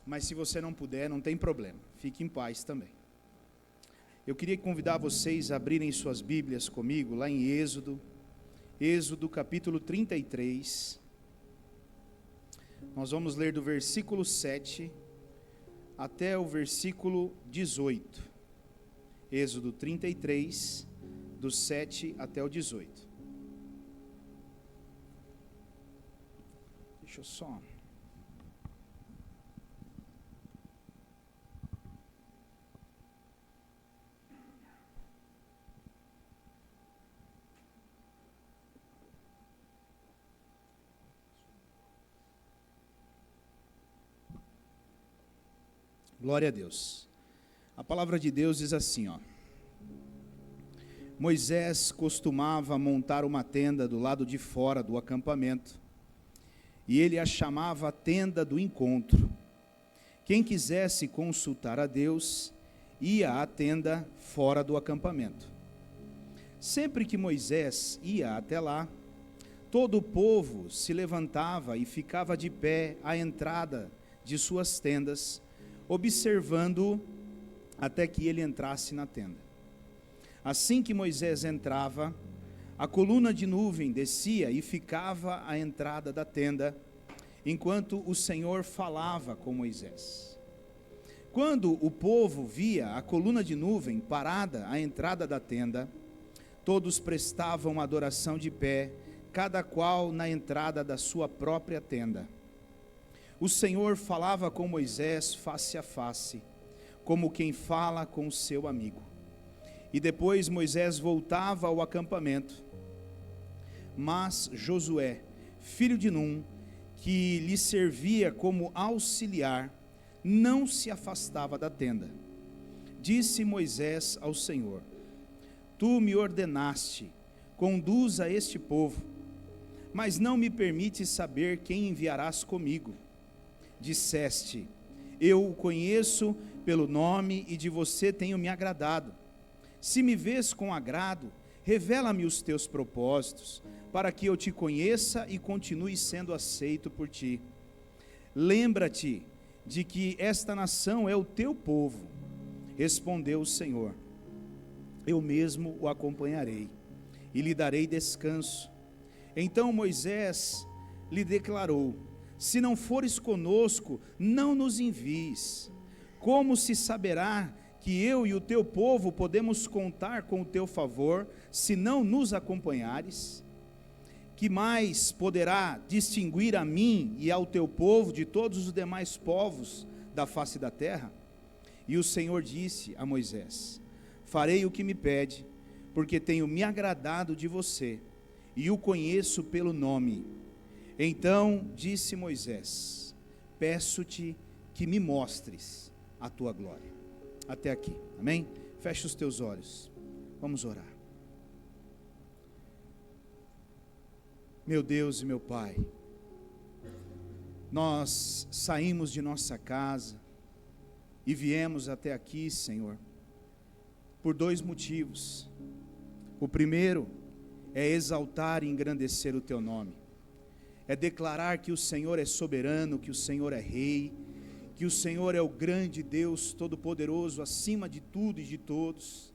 mas se você não puder, não tem problema, fique em paz também. Eu queria convidar vocês a abrirem suas Bíblias comigo, lá em Êxodo capítulo 33, nós vamos ler do versículo 7 até o versículo 18, Êxodo 33, do 7 até o 18. Deixa eu só... Glória a Deus. A palavra de Deus diz assim, Moisés costumava montar uma tenda do lado de fora do acampamento, e ele a chamava a tenda do encontro. Quem quisesse consultar a Deus, ia à tenda fora do acampamento. Sempre que Moisés ia até lá, todo o povo se levantava e ficava de pé à entrada de suas tendas, observando até que ele entrasse na tenda. Assim que Moisés entrava, a coluna de nuvem descia e ficava à entrada da tenda, enquanto o Senhor falava com Moisés. Quando o povo via a coluna de nuvem parada à entrada da tenda, todos prestavam adoração de pé, cada qual na entrada da sua própria tenda. O Senhor falava com Moisés face a face, como quem fala com o seu amigo. E depois Moisés voltava ao acampamento, mas Josué, filho de Num, que lhe servia como auxiliar, não se afastava da tenda. Disse Moisés ao Senhor: Tu me ordenaste, conduza este povo, mas não me permites saber quem enviarás comigo. Disseste: eu o conheço pelo nome e de você tenho me agradado. Se me vês com agrado, revela-me os teus propósitos, para que eu te conheça e continue sendo aceito por ti. Lembra-te de que esta nação é o teu povo. Respondeu o Senhor: eu mesmo o acompanharei e lhe darei descanso. Então Moisés lhe declarou: se não fores conosco, não nos envies. Como se saberá que eu e o teu povo podemos contar com o teu favor, se não nos acompanhares? Que mais poderá distinguir a mim e ao teu povo de todos os demais povos da face da terra? E o Senhor disse a Moisés: farei o que me pede, porque tenho me agradado de você, e o conheço pelo nome. Então disse Moisés: peço-te que me mostres a tua glória. Até aqui, amém? Fecha os teus olhos, vamos orar. Meu Deus e meu Pai, nós saímos de nossa casa e viemos até aqui, Senhor, por dois motivos. O primeiro é exaltar e engrandecer o teu nome, é declarar que o Senhor é soberano, que o Senhor é rei, que o Senhor é o grande Deus todo-poderoso, acima de tudo e de todos.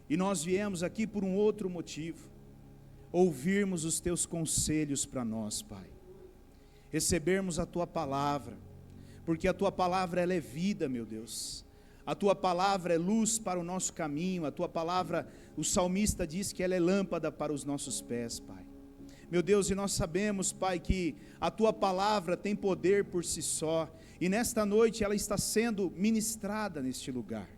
E nós viemos aqui por um outro motivo: ouvirmos os teus conselhos para nós, Pai, recebermos a tua palavra, porque a tua palavra ela é vida, meu Deus. A tua palavra é luz para o nosso caminho, a tua palavra, o salmista diz que ela é lâmpada para os nossos pés, Pai. Meu Deus, e nós sabemos, Pai, que a tua palavra tem poder por si só, e nesta noite ela está sendo ministrada neste lugar.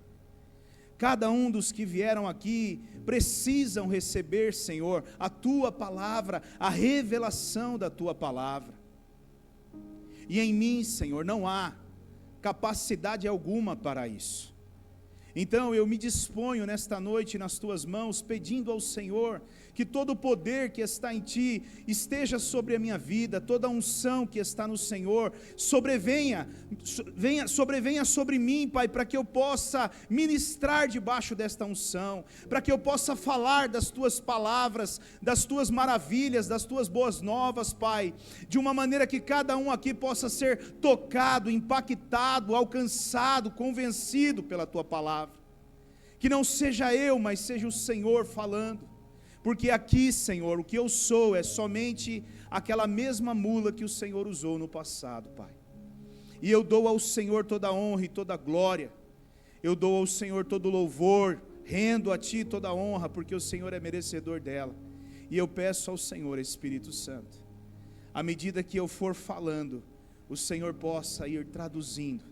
Cada um dos que vieram aqui precisam receber, Senhor, a tua palavra, a revelação da tua palavra. E em mim, Senhor, não há capacidade alguma para isso. Então eu me disponho nesta noite nas tuas mãos, pedindo ao Senhor que todo o poder que está em ti esteja sobre a minha vida, toda a unção que está no Senhor, sobrevenha sobre mim, Pai, para que eu possa ministrar debaixo desta unção, para que eu possa falar das tuas palavras, das tuas maravilhas, das tuas boas novas, Pai, de uma maneira que cada um aqui possa ser tocado, impactado, alcançado, convencido pela tua palavra. Que não seja eu, mas seja o Senhor falando. Porque aqui, Senhor, o que eu sou é somente aquela mesma mula que o Senhor usou no passado, Pai. E eu dou ao Senhor toda a honra e toda a glória. Eu dou ao Senhor todo o louvor, rendo a Ti toda a honra, porque o Senhor é merecedor dela. E eu peço ao Senhor, Espírito Santo, à medida que eu for falando, o Senhor possa ir traduzindo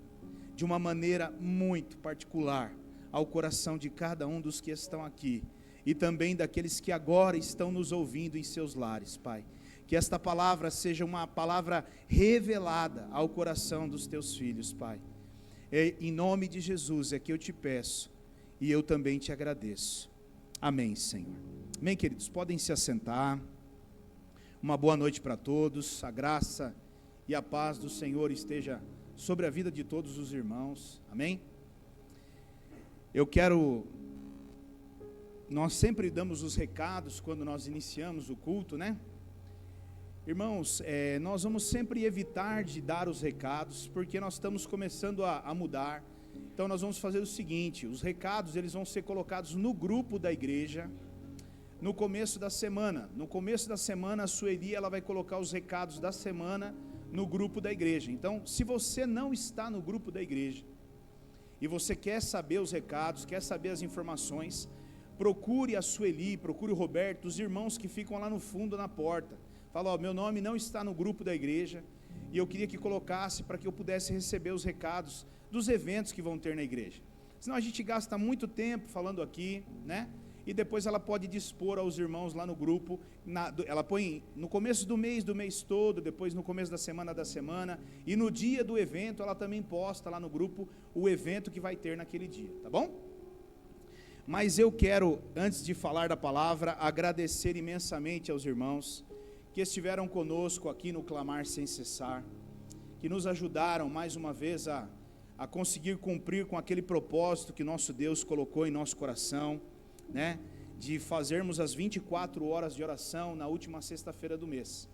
de uma maneira muito particular ao coração de cada um dos que estão aqui, e também daqueles que agora estão nos ouvindo em seus lares, Pai. Que esta palavra seja uma palavra revelada ao coração dos teus filhos, Pai. Em nome de Jesus é que eu te peço, e eu também te agradeço. Amém, Senhor. Amém, queridos, podem se assentar. Uma boa noite para todos, a graça e a paz do Senhor esteja sobre a vida de todos os irmãos, amém? Nós sempre damos os recados quando nós iniciamos o culto, né? Irmãos, nós vamos sempre evitar de dar os recados, porque nós estamos começando a mudar. Então nós vamos fazer o seguinte: os recados eles vão ser colocados no grupo da igreja, no começo da semana. No começo da semana a Sueli ela vai colocar os recados da semana no grupo da igreja. Então, se você não está no grupo da igreja, e você quer saber os recados, quer saber as informações, procure a Sueli, procure o Roberto, os irmãos que ficam lá no fundo na porta. Fala, meu nome não está no grupo da igreja, e eu queria que colocasse para que eu pudesse receber os recados dos eventos que vão ter na igreja. Senão a gente gasta muito tempo falando aqui, né? E depois ela pode dispor aos irmãos lá no grupo, ela põe no começo do mês todo, depois no começo da semana, e no dia do evento ela também posta lá no grupo o evento que vai ter naquele dia, tá bom? Mas eu quero, antes de falar da palavra, agradecer imensamente aos irmãos que estiveram conosco aqui no Clamar Sem Cessar, que nos ajudaram mais uma vez a conseguir cumprir com aquele propósito que nosso Deus colocou em nosso coração, né, de fazermos as 24 horas de oração na última sexta-feira do mês.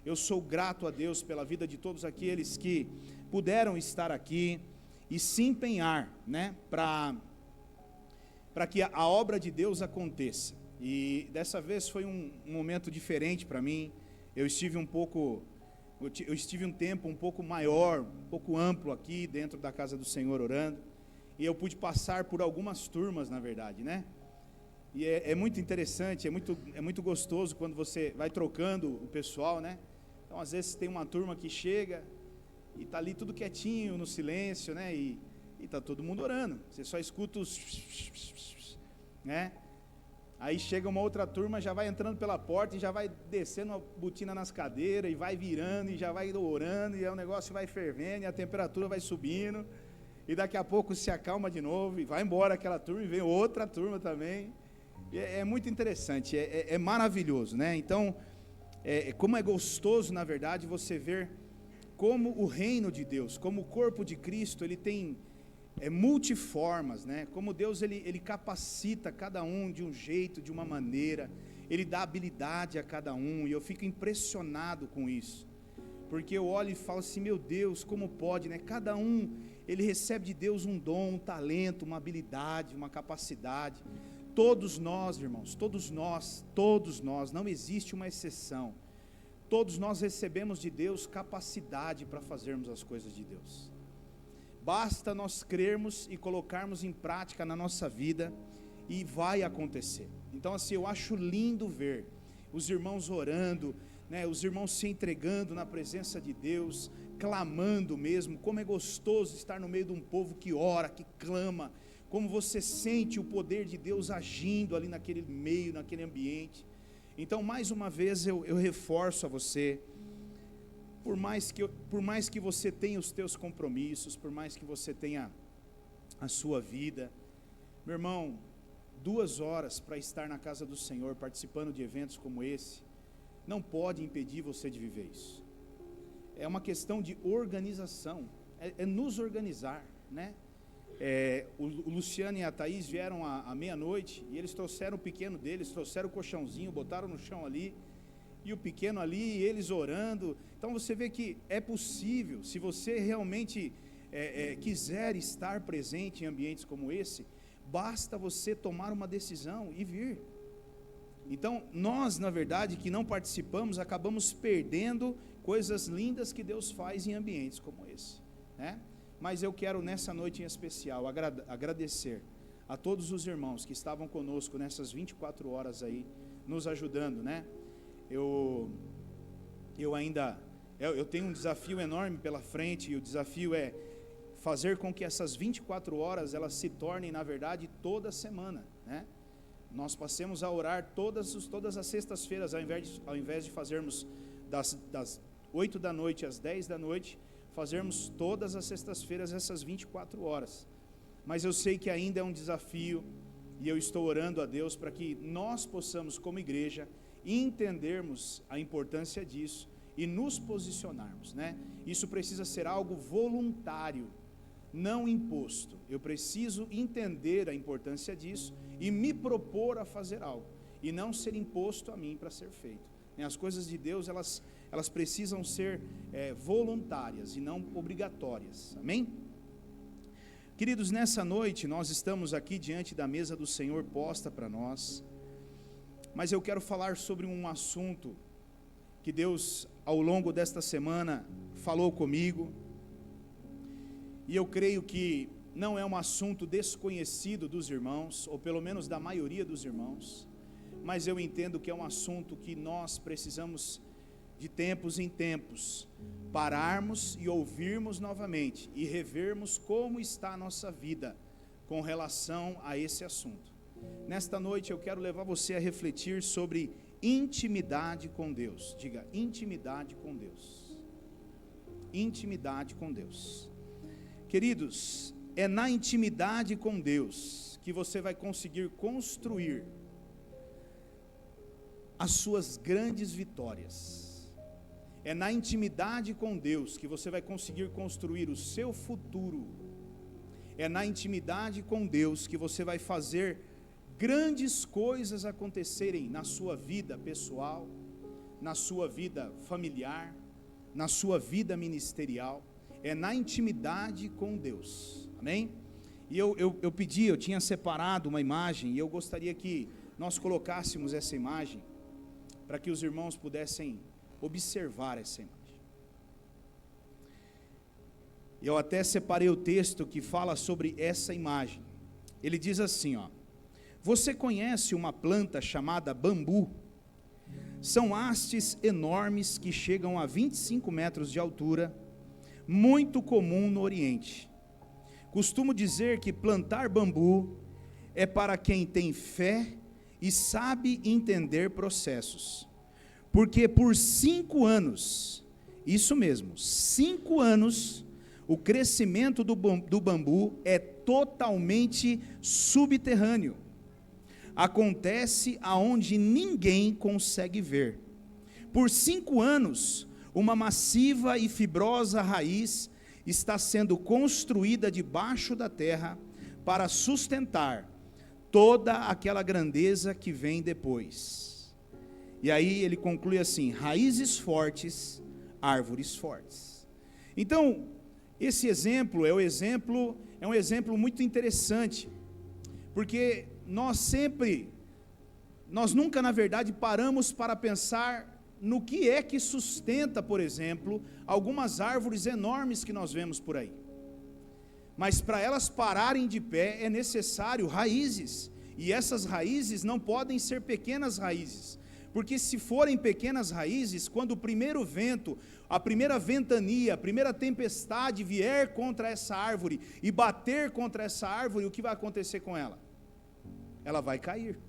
Eu sou grato a Deus pela vida de todos aqueles que puderam estar aqui e se empenhar, né, para que a obra de Deus aconteça. E dessa vez foi um momento diferente para mim. Eu estive um tempo um pouco maior, um pouco amplo aqui dentro da casa do Senhor orando, e eu pude passar por algumas turmas, na verdade, né? E é muito interessante, é muito gostoso quando você vai trocando o pessoal, né? Então, às vezes, tem uma turma que chega e está ali tudo quietinho, no silêncio, né? E está todo mundo orando. Você só escuta os... né? Aí chega uma outra turma, já vai entrando pela porta e já vai descendo uma botina nas cadeiras e vai virando e já vai orando e o negócio vai fervendo e a temperatura vai subindo. E daqui a pouco se acalma de novo e vai embora aquela turma e vem outra turma também. É muito interessante, é maravilhoso, né? Então, como é gostoso, na verdade, você ver como o reino de Deus, como o corpo de Cristo, ele tem multiformas, né? Como Deus ele capacita cada um de um jeito, de uma maneira, ele dá habilidade a cada um, e eu fico impressionado com isso, porque eu olho e falo assim, meu Deus, como pode, né? Cada um, ele recebe de Deus um dom, um talento, uma habilidade, uma capacidade. Todos nós, irmãos, todos nós, não existe uma exceção, todos nós recebemos de Deus capacidade para fazermos as coisas de Deus. Basta nós crermos e colocarmos em prática na nossa vida, e vai acontecer. Então, assim, eu acho lindo ver os irmãos orando, né, os irmãos se entregando na presença de Deus, clamando mesmo. Como é gostoso estar no meio de um povo que ora, que clama, como você sente o poder de Deus agindo ali naquele meio, naquele ambiente. Então, mais uma vez eu reforço a você, por mais que você tenha os teus compromissos, por mais que você tenha a sua vida, Meu irmão, 2 horas para estar na casa do Senhor, participando de eventos como esse, não pode impedir você de viver isso. É uma questão de organização, é nos organizar, né? O Luciano e a Thaís vieram à meia-noite, e eles trouxeram o pequeno deles, trouxeram o colchãozinho, botaram no chão ali, e o pequeno ali, e eles orando. Então você vê que é possível, se você realmente quiser estar presente em ambientes como esse, basta você tomar uma decisão e vir. Então, nós, na verdade, que não participamos, acabamos perdendo coisas lindas que Deus faz em ambientes como esse, né? Mas eu quero, nessa noite em especial, agradecer a todos os irmãos que estavam conosco nessas 24 horas aí, nos ajudando, né? Eu tenho um desafio enorme pela frente, e o desafio é fazer com que essas 24 horas, elas se tornem, na verdade, toda semana, né? Nós passemos a orar todas as sextas-feiras, ao invés de fazermos das 8 da noite às 10 da noite, fazermos todas as sextas-feiras essas 24 horas. Mas eu sei que ainda é um desafio, e eu estou orando a Deus para que nós possamos, como igreja, entendermos a importância disso e nos posicionarmos, né? Isso precisa ser algo voluntário, não imposto. Eu preciso entender a importância disso e me propor a fazer algo, e não ser imposto a mim para ser feito. As coisas de Deus, elas precisam ser voluntárias e não obrigatórias, amém? Queridos, nessa noite nós estamos aqui diante da mesa do Senhor posta para nós, mas eu quero falar sobre um assunto que Deus, ao longo desta semana, falou comigo, e eu creio que não é um assunto desconhecido dos irmãos, ou pelo menos da maioria dos irmãos, mas eu entendo que é um assunto que nós precisamos, de tempos em tempos, pararmos e ouvirmos novamente, e revermos como está a nossa vida com relação a esse assunto. Nesta noite eu quero levar você a refletir sobre intimidade com Deus. Diga, intimidade com Deus. Intimidade com Deus. Queridos, é na intimidade com Deus que você vai conseguir construir as suas grandes vitórias. É na intimidade com Deus que você vai conseguir construir o seu futuro. É na intimidade com Deus que você vai fazer grandes coisas acontecerem na sua vida pessoal, na sua vida familiar, na sua vida ministerial. É na intimidade com Deus, amém? E eu tinha separado uma imagem, e eu gostaria que nós colocássemos essa imagem, para que os irmãos pudessem observar essa imagem. Eu até separei o texto que fala sobre essa imagem. Ele diz assim, ó: você conhece uma planta chamada bambu? São hastes enormes que chegam a 25 metros de altura, muito comum no Oriente. Costumo dizer que plantar bambu é para quem tem fé e sabe entender processos, porque por 5 anos, isso mesmo, 5 anos, o crescimento do bambu é totalmente subterrâneo. Acontece aonde ninguém consegue ver. Por 5 anos, uma massiva e fibrosa raiz está sendo construída debaixo da terra para sustentar toda aquela grandeza que vem depois. E aí ele conclui assim: raízes fortes, árvores fortes. Então, esse exemplo é um exemplo muito interessante, porque nós nunca, na verdade, paramos para pensar no que é que sustenta, por exemplo, algumas árvores enormes que nós vemos por aí. Mas para elas pararem de pé é necessário raízes, e essas raízes não podem ser pequenas raízes, porque se forem pequenas raízes, quando o primeiro vento, a primeira ventania, a primeira tempestade vier contra essa árvore e bater contra essa árvore, o que vai acontecer com ela? Ela vai cair.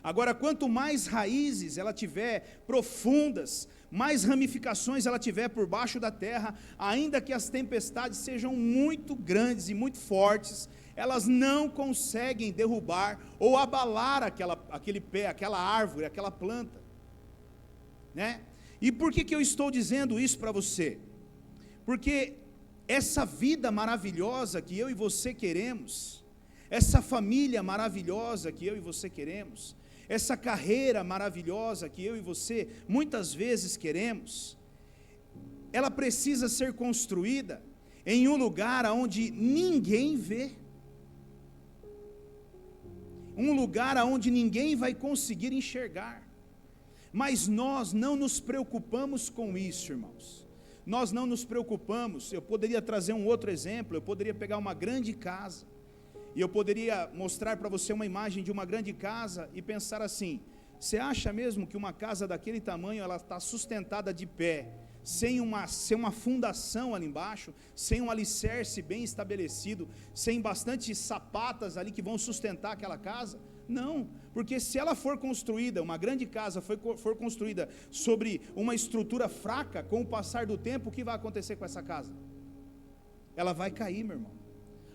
Agora, quanto mais raízes ela tiver profundas, mais ramificações ela tiver por baixo da terra, ainda que as tempestades sejam muito grandes e muito fortes, elas não conseguem derrubar ou abalar aquele pé, aquela árvore, aquela planta, né? E por que eu estou dizendo isso para você? Porque essa vida maravilhosa que eu e você queremos, essa família maravilhosa que eu e você queremos, essa carreira maravilhosa que eu e você muitas vezes queremos, ela precisa ser construída em um lugar onde ninguém vê, um lugar onde ninguém vai conseguir enxergar. Mas nós não nos preocupamos com isso, irmãos. Nós não nos preocupamos. Eu poderia trazer um outro exemplo. Eu poderia pegar uma grande casa e eu poderia mostrar para você uma imagem de uma grande casa e pensar assim: você acha mesmo que uma casa daquele tamanho ela está sustentada de pé, sem uma fundação ali embaixo, sem um alicerce bem estabelecido, sem bastante sapatas ali que vão sustentar aquela casa? Não, porque se ela for construída, uma grande casa for construída sobre uma estrutura fraca, com o passar do tempo, o que vai acontecer com essa casa? Ela vai cair, meu irmão.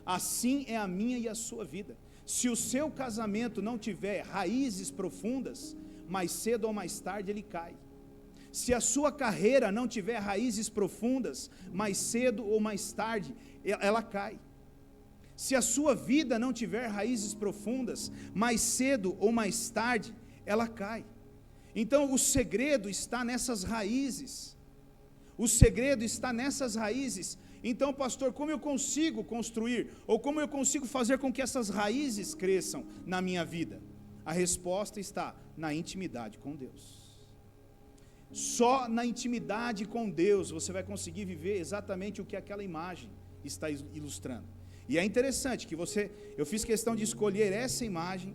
Assim é a minha e a sua vida. Se o seu casamento não tiver raízes profundas, mais cedo ou mais tarde ele cai. Se a sua carreira não tiver raízes profundas, mais cedo ou mais tarde ela cai. Se a sua vida não tiver raízes profundas, mais cedo ou mais tarde ela cai. Então o segredo está nessas raízes. O segredo está nessas raízes. Então, pastor, como eu consigo construir, ou como eu consigo fazer com que essas raízes cresçam na minha vida? A resposta está na intimidade com Deus. Só na intimidade com Deus você vai conseguir viver exatamente o que aquela imagem está ilustrando. E é interessante que eu fiz questão de escolher essa imagem,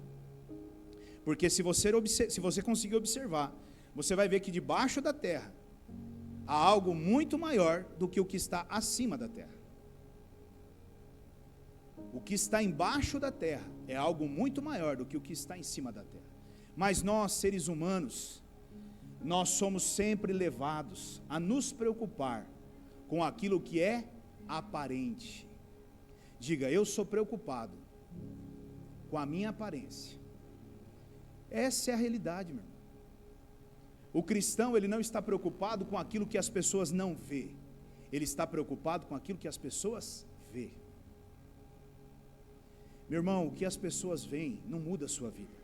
porque se você conseguir observar, você vai ver que debaixo da terra há algo muito maior do que o que está acima da terra. O que está embaixo da terra é algo muito maior do que o que está em cima da terra. Mas nós, seres humanos, nós somos sempre levados a nos preocupar com aquilo que é aparente. Diga, eu sou preocupado com a minha aparência. Essa é a realidade, meu irmão. O cristão, ele não está preocupado com aquilo que as pessoas não vê. Ele está preocupado com aquilo que as pessoas vê. Meu irmão, o que as pessoas veem não muda a sua vida.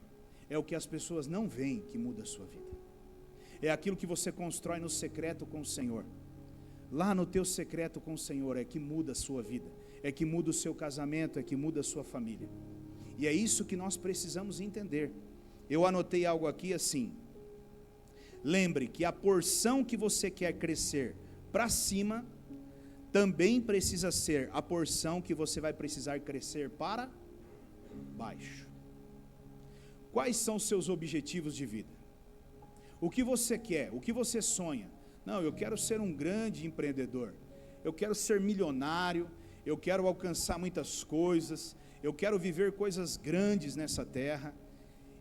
É o que as pessoas não veem que muda a sua vida. É aquilo que você constrói no secreto com o Senhor. Lá no teu secreto com o Senhor é que muda a sua vida. É que muda o seu casamento, é que muda a sua família. E é isso que nós precisamos entender. Eu anotei algo aqui assim: lembre que a porção que você quer crescer para cima, também precisa ser a porção que você vai precisar crescer para baixo. Quais são os seus objetivos de vida? O que você quer? O que você sonha? Não, eu quero ser um grande empreendedor. Eu quero ser milionário. Eu quero alcançar muitas coisas. Eu quero viver coisas grandes nessa terra.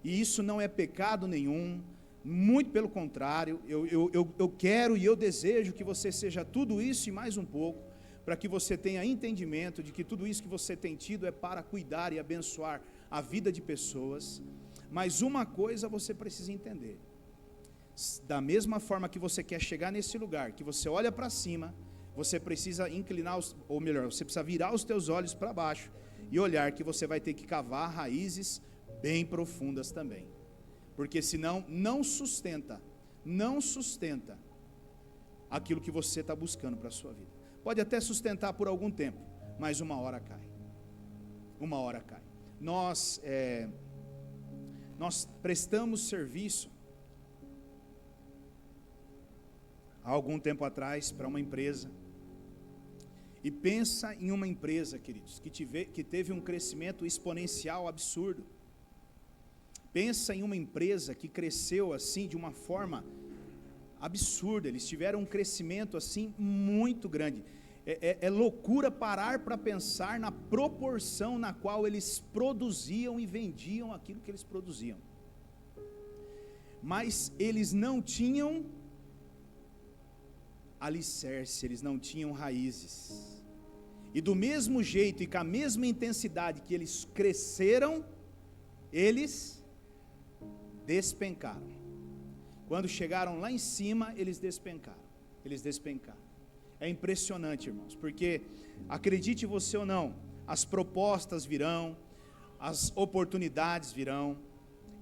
E isso não é pecado nenhum. Muito pelo contrário, eu quero e eu desejo que você seja tudo isso e mais um pouco, para que você tenha entendimento de que tudo isso que você tem tido é para cuidar e abençoar a vida de pessoas. Mas uma coisa você precisa entender: da mesma forma que você quer chegar nesse lugar, que você olha para cima, você precisa inclinar, ou melhor, você precisa virar os teus olhos para baixo e olhar que você vai ter que cavar raízes bem profundas também. Porque senão não sustenta aquilo que você está buscando para a sua vida. Pode até sustentar por algum tempo, mas uma hora cai. Uma hora cai. Nós prestamos serviço há algum tempo atrás para uma empresa. E pensa em uma empresa, queridos, que teve um crescimento exponencial absurdo. Pensa em uma empresa que cresceu assim de uma forma absurda. Eles tiveram um crescimento assim muito grande. É loucura parar para pensar na proporção na qual eles produziam e vendiam aquilo que eles produziam. Mas eles não tinham alicerce, eles não tinham raízes. E do mesmo jeito e com a mesma intensidade que eles cresceram, eles despencaram. Quando chegaram lá em cima, eles despencaram. É impressionante, irmãos, porque, acredite você ou não, as propostas virão, as oportunidades virão,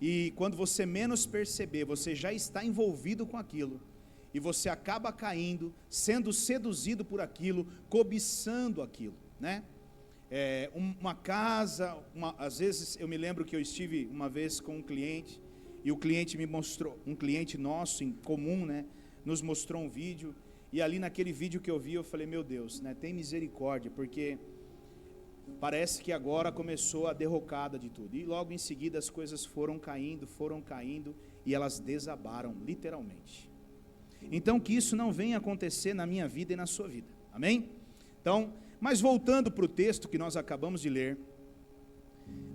e quando você menos perceber, você já está envolvido com aquilo, e você acaba caindo, sendo seduzido por aquilo, cobiçando aquilo, né? Uma casa, às vezes eu me lembro que eu estive uma vez com um cliente, e o cliente me mostrou, um cliente nosso em comum, né, nos mostrou um vídeo, e ali naquele vídeo que eu vi, eu falei, meu Deus, né, tem misericórdia, porque parece que agora começou a derrocada de tudo, e logo em seguida as coisas foram caindo, e elas desabaram, literalmente. Então que isso não venha acontecer na minha vida e na sua vida, amém? Então, mas voltando para o texto que nós acabamos de ler,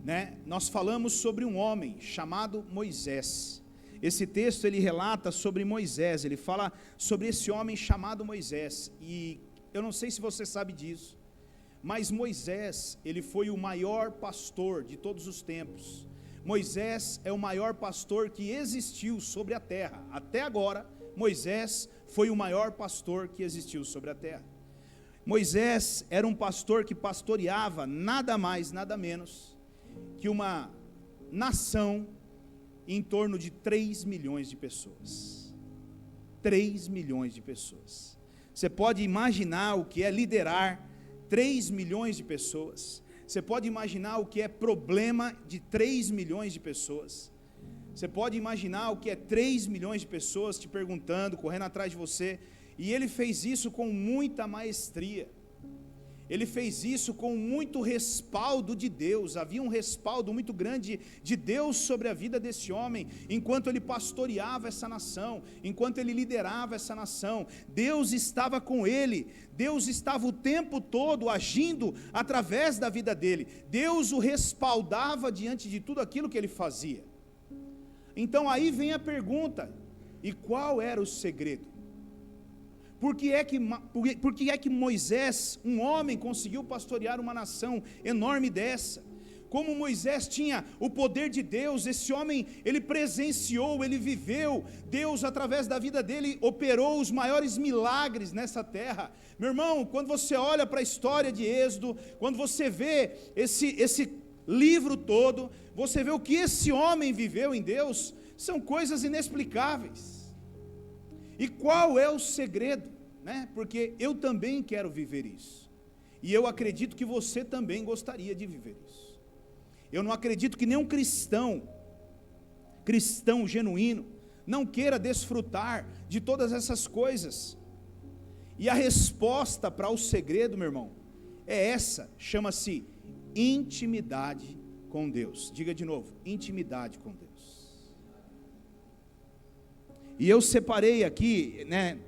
né, nós falamos sobre um homem chamado Moisés. Esse texto ele relata sobre Moisés, ele fala sobre esse homem chamado Moisés, e eu não sei se você sabe disso, mas Moisés, ele foi o maior pastor de todos os tempos. Moisés é o maior pastor que existiu sobre a terra, até agora Moisés foi o maior pastor que existiu sobre a terra. Moisés era um pastor que pastoreava nada mais, nada menos que uma nação em torno de 3 milhões de pessoas. 3 milhões de pessoas. Você pode imaginar o que é liderar 3 milhões de pessoas. Você pode imaginar o que é problema de 3 milhões de pessoas. Você pode imaginar o que é 3 milhões de pessoas te perguntando, correndo atrás de você. E ele fez isso com muita maestria. Ele fez isso com muito respaldo de Deus. Havia um respaldo muito grande de Deus sobre a vida desse homem, enquanto ele pastoreava essa nação, enquanto ele liderava essa nação. Deus estava com ele, Deus estava o tempo todo agindo através da vida dele. Deus o respaldava diante de tudo aquilo que ele fazia. Então aí vem a pergunta: e qual era o segredo? Por que é que Moisés, um homem, conseguiu pastorear uma nação enorme dessa? Como Moisés tinha o poder de Deus, esse homem, ele presenciou, ele viveu, Deus através da vida dele operou os maiores milagres nessa terra. Meu irmão, quando você olha para a história de Êxodo, quando você vê esse livro todo, você vê o que esse homem viveu em Deus, são coisas inexplicáveis. E qual é o segredo? Né? Porque eu também quero viver isso, e eu acredito que você também gostaria de viver isso. Eu não acredito que nenhum cristão genuíno não queira desfrutar de todas essas coisas. E a resposta para o segredo, meu irmão, é essa, chama-se intimidade com Deus. Diga de novo, intimidade com Deus. E eu separei aqui, né,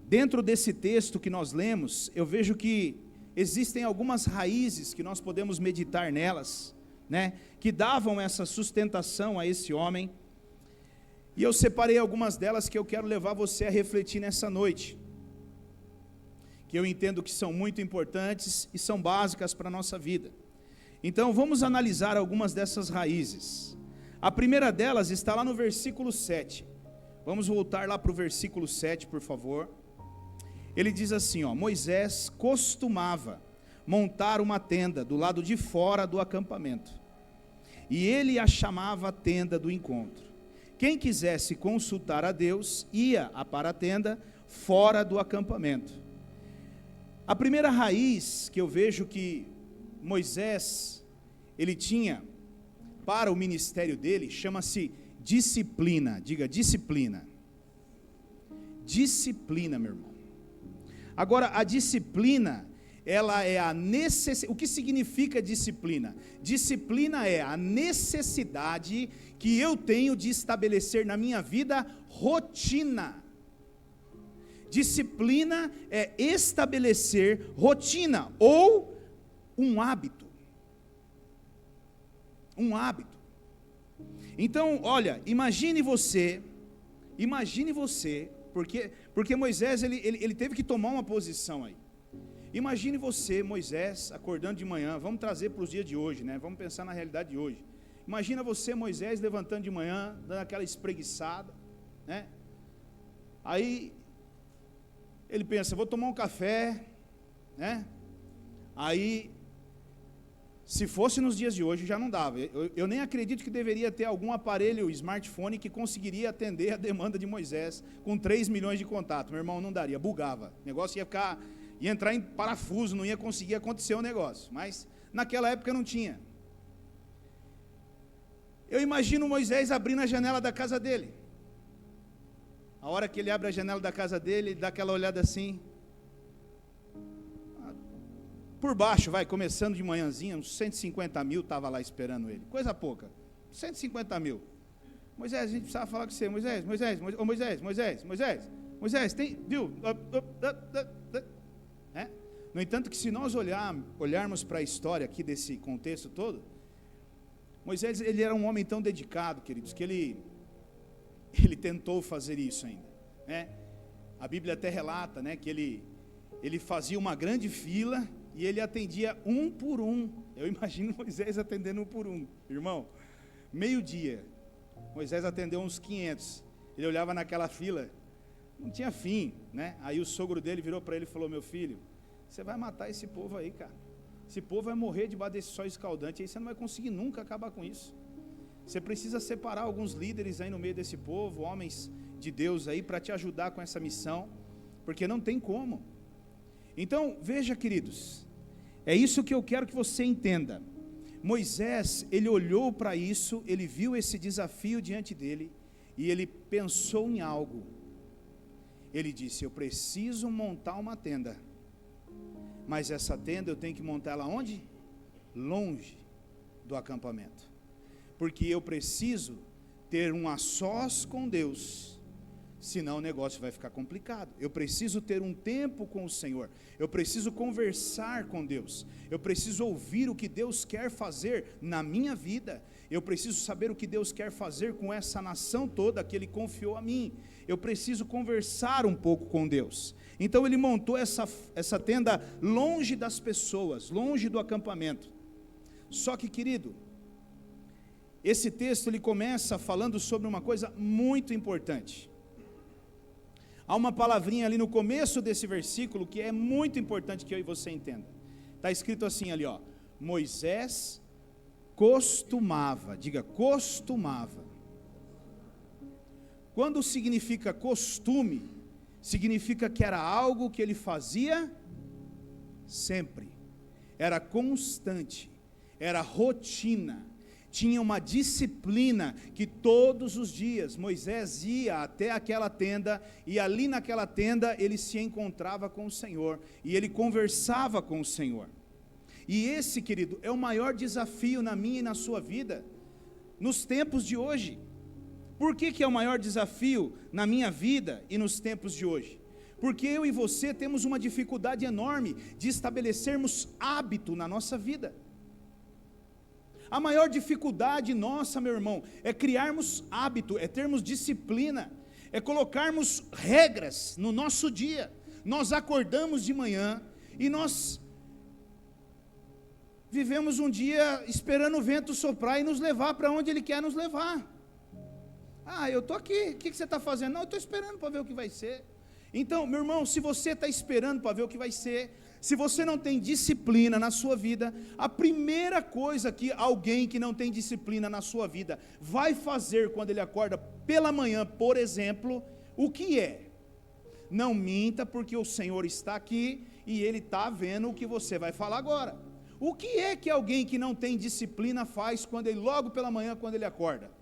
dentro desse texto que nós lemos, eu vejo que existem algumas raízes que nós podemos meditar nelas, né, que davam essa sustentação a esse homem, e eu separei algumas delas que eu quero levar você a refletir nessa noite, que eu entendo que são muito importantes e são básicas para a nossa vida. Então vamos analisar algumas dessas raízes. A primeira delas está lá no versículo 7, vamos voltar lá para o versículo 7, por favor. Ele diz assim, ó: Moisés costumava montar uma tenda do lado de fora do acampamento, e ele a chamava tenda do encontro. Quem quisesse consultar a Deus, ia para a tenda fora do acampamento. A primeira raiz que eu vejo que Moisés, ele tinha para o ministério dele, chama-se disciplina. Diga, disciplina. Disciplina, meu irmão. Agora, a disciplina, ela é a necessidade. O que significa disciplina? Disciplina é a necessidade que eu tenho de estabelecer na minha vida rotina. Disciplina é estabelecer rotina ou um hábito. Um hábito. Então, olha, imagine você, Porque Moisés, ele teve que tomar uma posição aí. Imagine você, Moisés, acordando de manhã, vamos trazer para os dias de hoje, né? Vamos pensar na realidade de hoje. Imagina você, Moisés, levantando de manhã, dando aquela espreguiçada, né? Aí, ele pensa, vou tomar um café, né? Aí, se fosse nos dias de hoje, já não dava. Eu nem acredito que deveria ter algum aparelho, smartphone, que conseguiria atender a demanda de Moisés, com 3 milhões de contatos. Meu irmão, não daria, bugava. O negócio ia entrar em parafuso, não ia conseguir acontecer o negócio. Mas, naquela época não tinha. Eu imagino Moisés abrindo a janela da casa dele. A hora que ele abre a janela da casa dele, ele dá aquela olhada assim. Por baixo, começando de manhãzinha, uns 150 mil estava lá esperando ele. Coisa pouca, 150 mil. Moisés, a gente precisava falar com você. Moisés, tem, viu? É? No entanto, que se nós olharmos para a história aqui desse contexto todo, Moisés, ele era um homem tão dedicado, queridos, que ele tentou fazer isso ainda, né? A Bíblia até relata, né, que ele fazia uma grande fila e ele atendia um por um. Eu imagino Moisés atendendo um por um. Irmão, meio-dia, Moisés atendeu uns 500. Ele olhava naquela fila, não tinha fim, né? Aí o sogro dele virou para ele e falou, meu filho, você vai matar esse povo aí, cara. Esse povo vai morrer debaixo desse sol escaldante, aí você não vai conseguir nunca acabar com isso. Você precisa separar alguns líderes aí no meio desse povo, homens de Deus aí, para te ajudar com essa missão, porque não tem como. Então, veja, queridos, é isso que eu quero que você entenda. Moisés, ele olhou para isso, ele viu esse desafio diante dele, e ele pensou em algo. Ele disse, eu preciso montar uma tenda, mas essa tenda eu tenho que montar ela onde? Longe do acampamento, porque eu preciso ter um a sós com Deus, senão o negócio vai ficar complicado. Eu preciso ter um tempo com o Senhor, eu preciso conversar com Deus, eu preciso ouvir o que Deus quer fazer na minha vida, eu preciso saber o que Deus quer fazer com essa nação toda que Ele confiou a mim, eu preciso conversar um pouco com Deus. Então ele montou essa tenda longe das pessoas, longe do acampamento. Só que, querido, esse texto ele começa falando sobre uma coisa muito importante. Há uma palavrinha ali no começo desse versículo que é muito importante que eu e você entenda. Está escrito assim ali, ó, Moisés costumava, diga costumava. Quando significa costume, significa que era algo que ele fazia sempre, era constante, era rotina, tinha uma disciplina que todos os dias Moisés ia até aquela tenda, e ali naquela tenda ele se encontrava com o Senhor, e ele conversava com o Senhor. E esse, querido, é o maior desafio na minha e na sua vida, nos tempos de hoje. Por que é o maior desafio na minha vida e nos tempos de hoje? Porque eu e você temos uma dificuldade enorme de estabelecermos hábito na nossa vida. A maior dificuldade nossa, meu irmão, é criarmos hábito, é termos disciplina, é colocarmos regras no nosso dia. Nós acordamos de manhã e nós vivemos um dia esperando o vento soprar e nos levar para onde Ele quer nos levar. Ah, eu estou aqui, o que você está fazendo? Não, eu estou esperando para ver o que vai ser. Então, meu irmão, se você está esperando para ver o que vai ser, se você não tem disciplina na sua vida, a primeira coisa que alguém que não tem disciplina na sua vida vai fazer quando ele acorda pela manhã, por exemplo, o que é? Não minta, porque o Senhor está aqui e Ele está vendo o que você vai falar agora. O que é que alguém que não tem disciplina faz quando ele, logo pela manhã, quando ele acorda?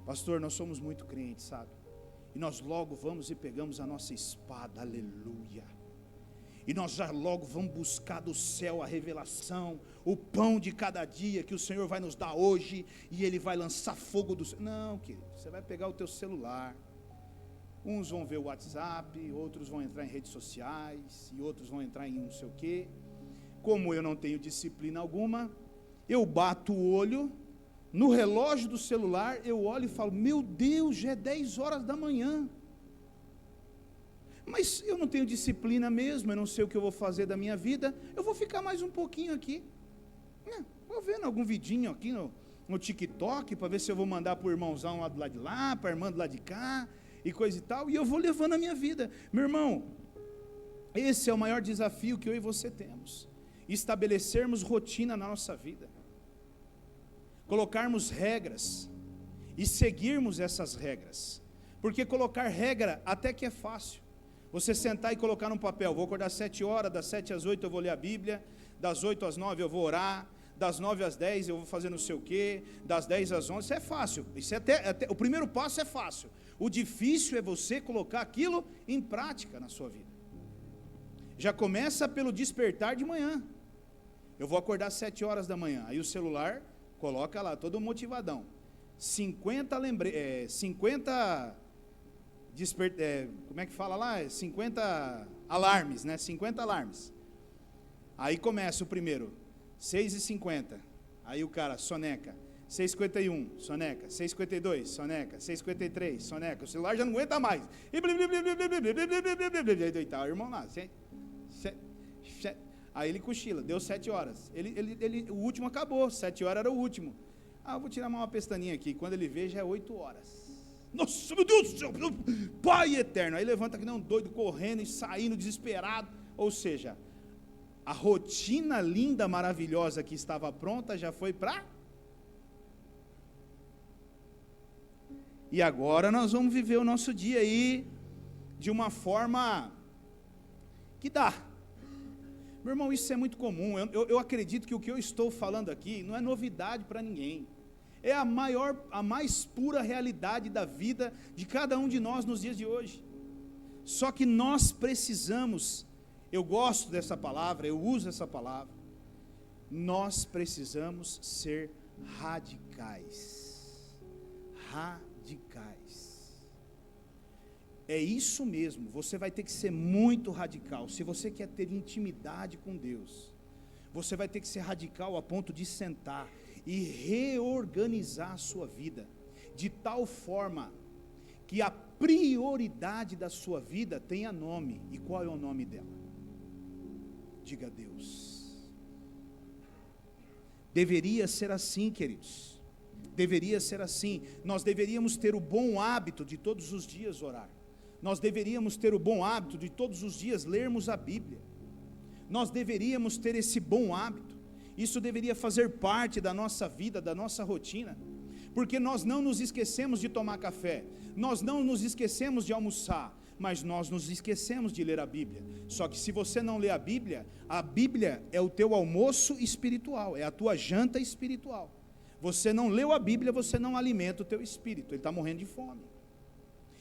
Pastor, nós somos muito crentes, sabe? E nós logo vamos e pegamos a nossa espada, aleluia. E nós já logo vamos buscar do céu a revelação, o pão de cada dia que o Senhor vai nos dar hoje, e Ele vai lançar fogo do céu. Não, querido, você vai pegar o teu celular, uns vão ver o WhatsApp, outros vão entrar em redes sociais, e outros vão entrar em não sei o quê. Como eu não tenho disciplina alguma, eu bato o olho no relógio do celular, eu olho e falo, meu Deus, já é 10 horas da manhã, Mas eu não tenho disciplina mesmo, eu não sei o que eu vou fazer da minha vida, eu vou ficar mais um pouquinho aqui. Vou vendo algum vidinho aqui no TikTok, para ver se eu vou mandar para o irmãozão lá do lado de lá, para a irmã do lado de cá, e coisa e tal, e eu vou levando a minha vida. Meu irmão, esse é o maior desafio que eu e você temos, estabelecermos rotina na nossa vida, colocarmos regras, e seguirmos essas regras, porque colocar regra até que é fácil, você sentar e colocar num papel, vou acordar às 7 horas, das 7 às 8 eu vou ler a Bíblia, das 8 às 9 eu vou orar, das 9 às 10 eu vou fazer não sei o quê, das 10 às 11, isso é fácil, isso é até o primeiro passo é fácil, o difícil é você colocar aquilo em prática na sua vida. Já começa pelo despertar de manhã, eu vou acordar às 7 horas da manhã, aí o celular, coloca lá, todo motivadão, 50 como é que fala lá? 50 alarmes, né? 50 alarmes. Aí começa o primeiro, 6h50. Aí o cara, soneca. 6h51, soneca. 6h52, soneca. 6h53, soneca. O celular já não aguenta mais. E tal, irmão lá. Aí ele cochila, deu 7 horas. O último acabou, 7 horas era o último. Eu vou tirar uma pestaninha aqui. Quando ele vê, já é 8 horas. Nossa, meu Deus do céu, Pai eterno. Aí levanta que nem um doido, correndo e saindo desesperado. Ou seja, a rotina linda, maravilhosa que estava pronta, já foi para... E agora nós vamos viver o nosso dia aí de uma forma que dá. Meu irmão, isso é muito comum. Eu acredito que o que eu estou falando aqui não é novidade para ninguém. É a mais pura realidade da vida de cada um de nós nos dias de hoje. Só que nós precisamos, eu gosto dessa palavra, eu uso essa palavra, nós precisamos ser radicais. Radicais. É isso mesmo, você vai ter que ser muito radical. Se você quer ter intimidade com Deus, você vai ter que ser radical a ponto de sentar e reorganizar a sua vida, de tal forma que a prioridade da sua vida tenha nome. E qual é o nome dela? Diga Deus. Deveria ser assim, queridos, deveria ser assim. Nós deveríamos ter o bom hábito de todos os dias orar, nós deveríamos ter o bom hábito de todos os dias lermos a Bíblia, nós deveríamos ter esse bom hábito. Isso deveria fazer parte da nossa vida, da nossa rotina, porque nós não nos esquecemos de tomar café, nós não nos esquecemos de almoçar, mas nós nos esquecemos de ler a Bíblia. Só que se você não lê a Bíblia é o teu almoço espiritual, é a tua janta espiritual. Você não leu a Bíblia, você não alimenta o teu espírito, ele está morrendo de fome.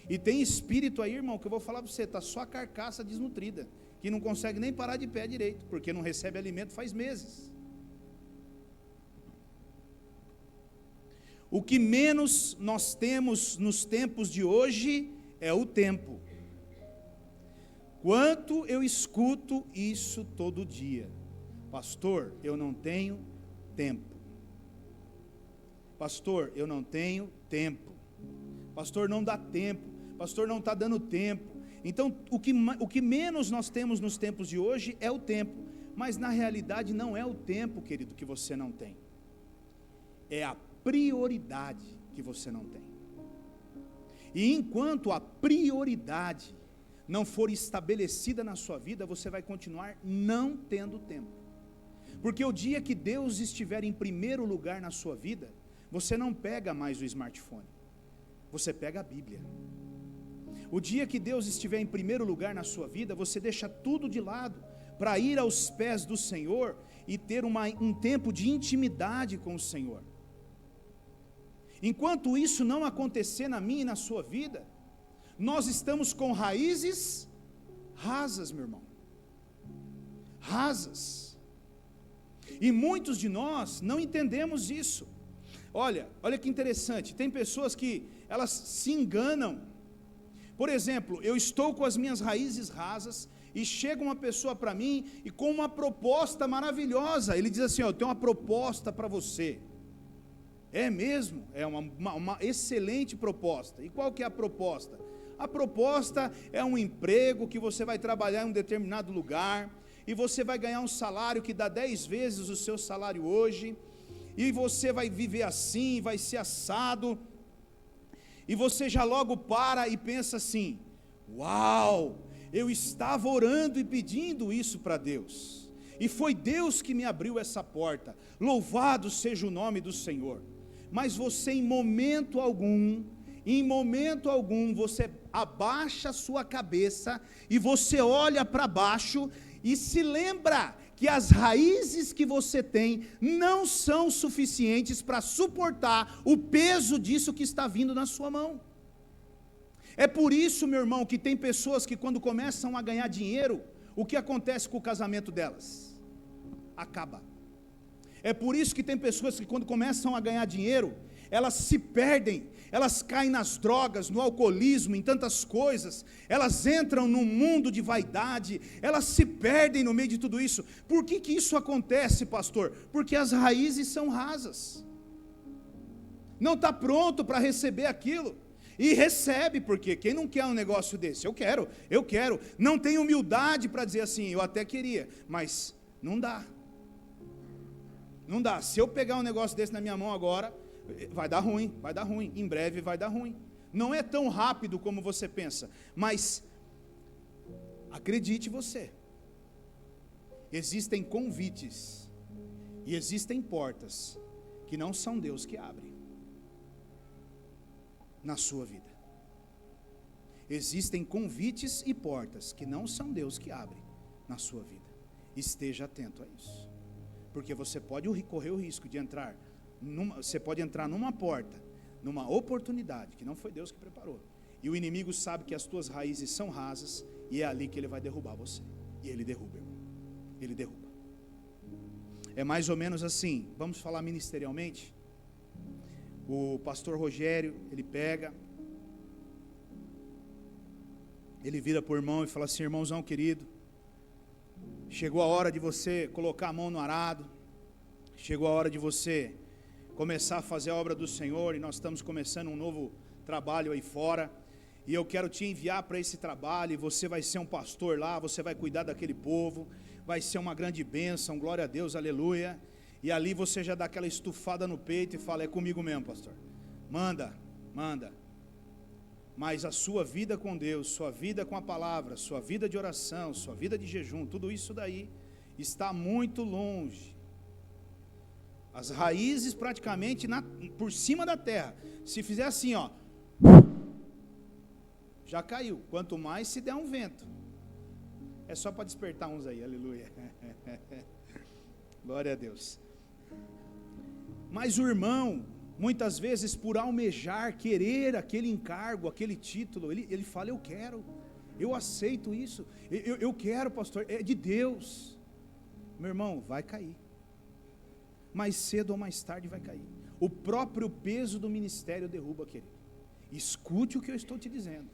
E tem espírito aí, irmão, que eu vou falar para você, está só a carcaça desnutrida, que não consegue nem parar de pé direito, porque não recebe alimento faz meses. O que menos nós temos nos tempos de hoje é o tempo. Quanto eu escuto isso todo dia: pastor, eu não tenho tempo. Pastor, eu não tenho tempo. Pastor, não dá tempo. Pastor, não está dando tempo. Então, o que menos nós temos nos tempos de hoje é o tempo. Mas na realidade não é o tempo, querido, que você não tem. É a prioridade que você não tem. E enquanto a prioridade não for estabelecida na sua vida, você vai continuar não tendo tempo. Porque o dia que Deus estiver em primeiro lugar na sua vida, você não pega mais o smartphone, você pega a Bíblia. O dia que Deus estiver em primeiro lugar na sua vida, você deixa tudo de lado para ir aos pés do Senhor e ter um tempo de intimidade com o Senhor. Enquanto isso não acontecer na minha e na sua vida, nós estamos com raízes rasas, meu irmão, rasas, e muitos de nós não entendemos isso. Olha que interessante, tem pessoas que elas se enganam. Por exemplo, eu estou com as minhas raízes rasas, e chega uma pessoa para mim, e com uma proposta maravilhosa, ele diz assim: eu tenho uma proposta para você. É mesmo? É uma excelente proposta. E qual que é a proposta? A proposta é um emprego que você vai trabalhar em um determinado lugar, e você vai ganhar um salário que dá 10 vezes o seu salário hoje, e você vai viver assim, vai ser assado, e você já logo para e pensa assim: uau, eu estava orando e pedindo isso para Deus, e foi Deus que me abriu essa porta, louvado seja o nome do Senhor. Mas você em momento algum, você abaixa a sua cabeça, e você olha para baixo, e se lembra que as raízes que você tem não são suficientes para suportar o peso disso que está vindo na sua mão. É por isso, meu irmão, que tem pessoas que quando começam a ganhar dinheiro, o que acontece com o casamento delas? Acaba. É por isso que tem pessoas que quando começam a ganhar dinheiro, elas se perdem, elas caem nas drogas, no alcoolismo, em tantas coisas, elas entram num mundo de vaidade, elas se perdem no meio de tudo isso. Por que isso acontece, pastor? Porque as raízes são rasas, não está pronto para receber aquilo, e recebe, porque quem não quer um negócio desse? Eu quero, não tem humildade para dizer assim, eu até queria, mas não dá, se eu pegar um negócio desse na minha mão agora, vai dar ruim, em breve vai dar ruim, não é tão rápido como você pensa, mas acredite você, existem convites, e existem portas, que não são Deus que abre, na sua vida, existem convites e portas, que não são Deus que abre, na sua vida, esteja atento a isso, porque você pode correr o risco de entrar, você pode entrar numa porta, numa oportunidade, que não foi Deus que preparou, e o inimigo sabe que as tuas raízes são rasas, e é ali que ele vai derrubar você, e ele derruba, irmão, ele derruba. É mais ou menos assim, vamos falar ministerialmente, o pastor Rogério, ele pega, ele vira para o irmão e fala assim: irmãozão querido, chegou a hora de você colocar a mão no arado, chegou a hora de você começar a fazer a obra do Senhor, e nós estamos começando um novo trabalho aí fora, e eu quero te enviar para esse trabalho, e você vai ser um pastor lá, você vai cuidar daquele povo, vai ser uma grande bênção, glória a Deus, aleluia, e ali você já dá aquela estufada no peito e fala: é comigo mesmo, pastor, manda, mas a sua vida com Deus, sua vida com a palavra, sua vida de oração, sua vida de jejum, tudo isso daí está muito longe, as raízes praticamente por cima da terra, se fizer assim, ó, já caiu, quanto mais se der um vento, é só para despertar uns aí, aleluia, glória a Deus. Mas o irmão, muitas vezes por almejar, querer aquele encargo, aquele título, ele fala: eu quero, eu aceito isso, eu quero, pastor, é de Deus. Meu irmão, vai cair, mais cedo ou mais tarde vai cair, o próprio peso do ministério derruba, querido. Escute o que eu estou te dizendo,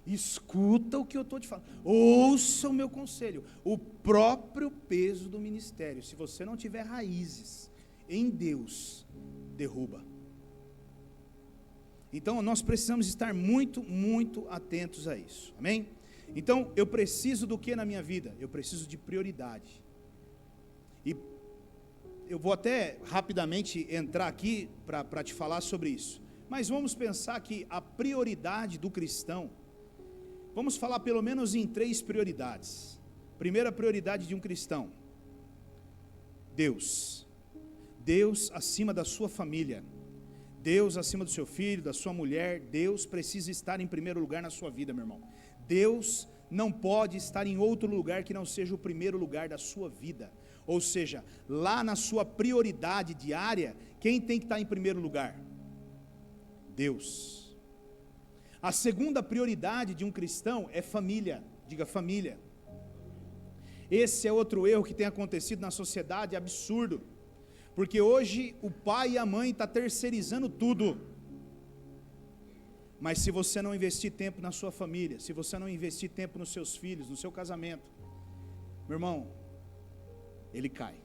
escuta o que eu estou te falando, ouça o meu conselho, o próprio peso do ministério, se você não tiver raízes em Deus, derruba. Então nós precisamos estar muito, muito atentos a isso, amém? Então eu preciso do que na minha vida? Eu preciso de prioridade, e eu vou até rapidamente entrar aqui para te falar sobre isso, mas vamos pensar que a prioridade do cristão, vamos falar pelo menos em 3 prioridades. Primeira prioridade de um cristão: Deus acima da sua família, Deus acima do seu filho, da sua mulher. Deus precisa estar em primeiro lugar na sua vida, meu irmão. Deus não pode estar em outro lugar que não seja o primeiro lugar da sua vida, ou seja, lá na sua prioridade diária, quem tem que estar em primeiro lugar? Deus. A segunda prioridade de um cristão é família, diga família. Esse é outro erro que tem acontecido na sociedade, absurdo, porque hoje o pai e a mãe estão terceirizando tudo, mas se você não investir tempo na sua família, se você não investir tempo nos seus filhos, no seu casamento, meu irmão, ele cai,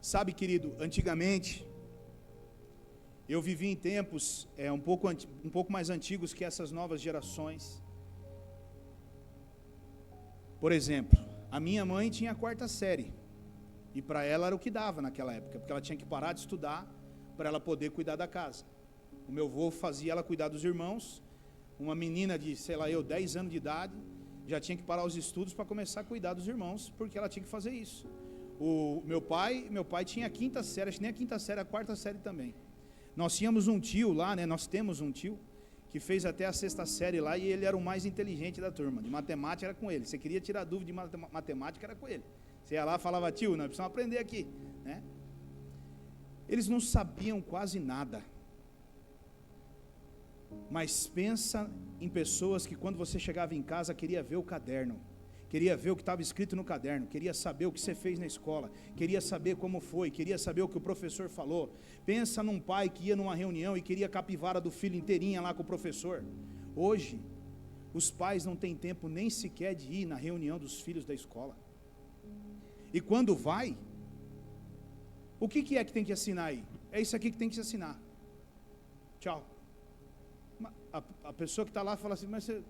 sabe querido, antigamente, Eu vivi em tempos um pouco mais antigos que essas novas gerações. Por exemplo, a minha mãe tinha a 4ª série, e para ela era o que dava naquela época, porque ela tinha que parar de estudar para ela poder cuidar da casa. O meu avô fazia ela cuidar dos irmãos. Uma menina de, 10 anos de idade, já tinha que parar os estudos para começar a cuidar dos irmãos, porque ela tinha que fazer isso. O meu pai tinha a 5ª série, acho que nem a 5ª série, a 4ª série também. Nós tínhamos um tio lá, nós temos um tio, que fez até a 6ª série lá, e ele era o mais inteligente da turma. De matemática era com ele. Você queria tirar dúvida de matemática, era com ele. Você ia lá e falava: tio, nós precisamos aprender aqui, né? Eles não sabiam quase nada. Mas pensa em pessoas que quando você chegava em casa queria ver o caderno, queria ver o que estava escrito no caderno, queria saber o que você fez na escola, queria saber como foi, queria saber o que o professor falou. Pensa num pai que ia numa reunião e queria a capivara do filho inteirinha lá com o professor. Hoje, os pais não têm tempo nem sequer de ir na reunião dos filhos da escola. E quando vai, o que é que tem que assinar aí? É isso aqui que tem que se assinar. Tchau. A pessoa que está lá fala assim: mas você